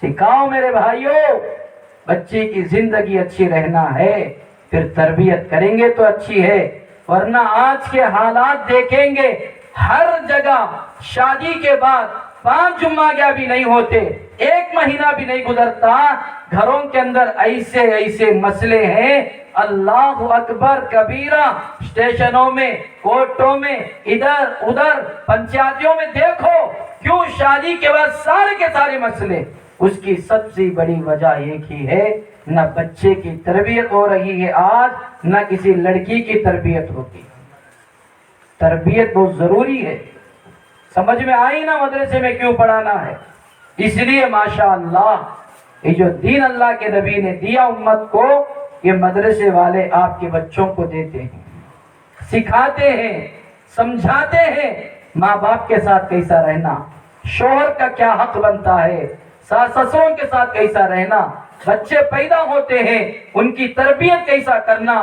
سکھاؤ میرے بھائیوں. بچے کی زندگی اچھی رہنا ہے، پھر تربیت کریں گے تو اچھی ہے، ورنہ آج کے حالات دیکھیں گے ہر جگہ شادی کے بعد 5 جمعہ بھی نہیں ہوتے، 1 مہینہ بھی نہیں گزرتا، گھروں کے اندر ایسے مسئلے ہیں. اللہ اکبر کبیرہ. اسٹیشنوں میں، کورٹوں میں، ادھر ادھر پنچایتوں میں دیکھو کیوں شادی کے بعد سارے کے سارے مسئلے. اس کی سب سے بڑی وجہ ایک ہی ہے، نہ بچے کی تربیت ہو رہی ہے آج، نہ کسی لڑکی کی تربیت ہوتی. تربیت بہت ضروری ہے. سمجھ میں آئی نا مدرسے میں کیوں پڑھانا ہے؟ اس لیے ماشاءاللہ یہ جو دین اللہ کے نبی نے دیا امت کو، یہ مدرسے والے آپ کے بچوں کو دیتے ہیں، سکھاتے ہیں، سمجھاتے ہیں ماں باپ کے ساتھ کیسا رہنا، شوہر کا کیا حق بنتا ہے، ساس سسروں کے ساتھ کیسا رہنا، بچے پیدا ہوتے ہیں ان کی تربیت کیسا کرنا.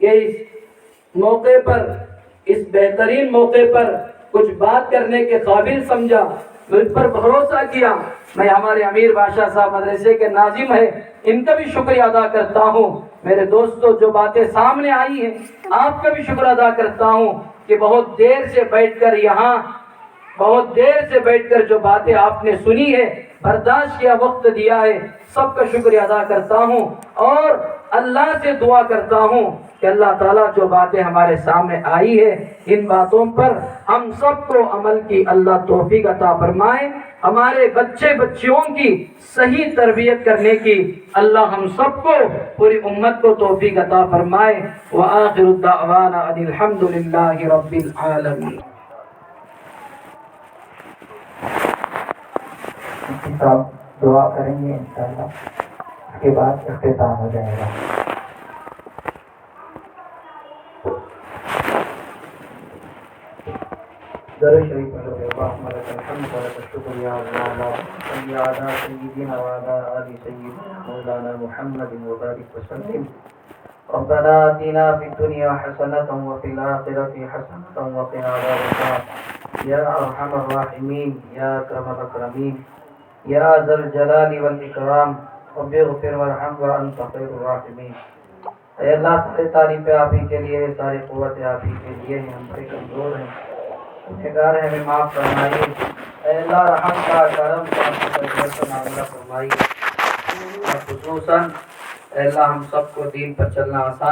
کہ اس موقع پر، اس بہترین موقع پر کچھ بات کرنے کے قابل سمجھا، مجھ پر بھروسہ کیا۔ میں ہمارے امیر بادشاہ صاحب مدرسے کے ناظم ہیں، ان کا بھی شکریہ ادا کرتا ہوں۔ میرے دوستوں، جو باتیں سامنے آئی ہیں، آپ کا بھی شکر ادا کرتا ہوں کہ بہت دیر سے بیٹھ کر جو باتیں آپ نے سنی ہے، برداشت کیا، وقت دیا ہے، سب کا شکریہ ادا کرتا ہوں، اور اللہ سے دعا کرتا ہوں کہ اللہ تعالیٰ جو باتیں ہمارے سامنے آئی ہے، ان باتوں پر ہم سب کو عمل کی اللہ توفیق عطا فرمائے، ہمارے بچے بچیوں کی صحیح تربیت کرنے کی اللہ ہم سب کو، پوری امت کو توفیق عطا فرمائے۔ وآخر الدعوانا ان الحمد للہ رب العالمین۔ صاحب دعا کریں گے انشاءاللہ، اس کے بعد اختتام ہو جائے گا۔ درود شریف پڑھو گے۔ اللہم لک الحمد و لک الشکر یا اللہ، صلی علی سیدنا و علی آل سیدنا مولانا محمد و بارک وسلم۔ ربنا آتنا فی الدنیا حسنة وفی الآخرة حسنة وقنا عذاب النار یا ارحم الراحمین یا اکرم الاکرمین یا ذا الجلال والاکرام رب اغفر وارحم وانت خیر الراحمین۔ اے اللہ، سارے تعریفیں آپ ہی کے لیے، ساری قوت آپ ہی کے لیے ہیں، ہم بڑے کمزور ہیں، گنہگار ہیں، ہمیں معاف فرمائیے۔ اے اللہ، رحم کا، کرم کا، فضل کا معاملہ فرمائیے، اور خصوصاً اے اللہ ہم سب کو دین پر چلنا آسان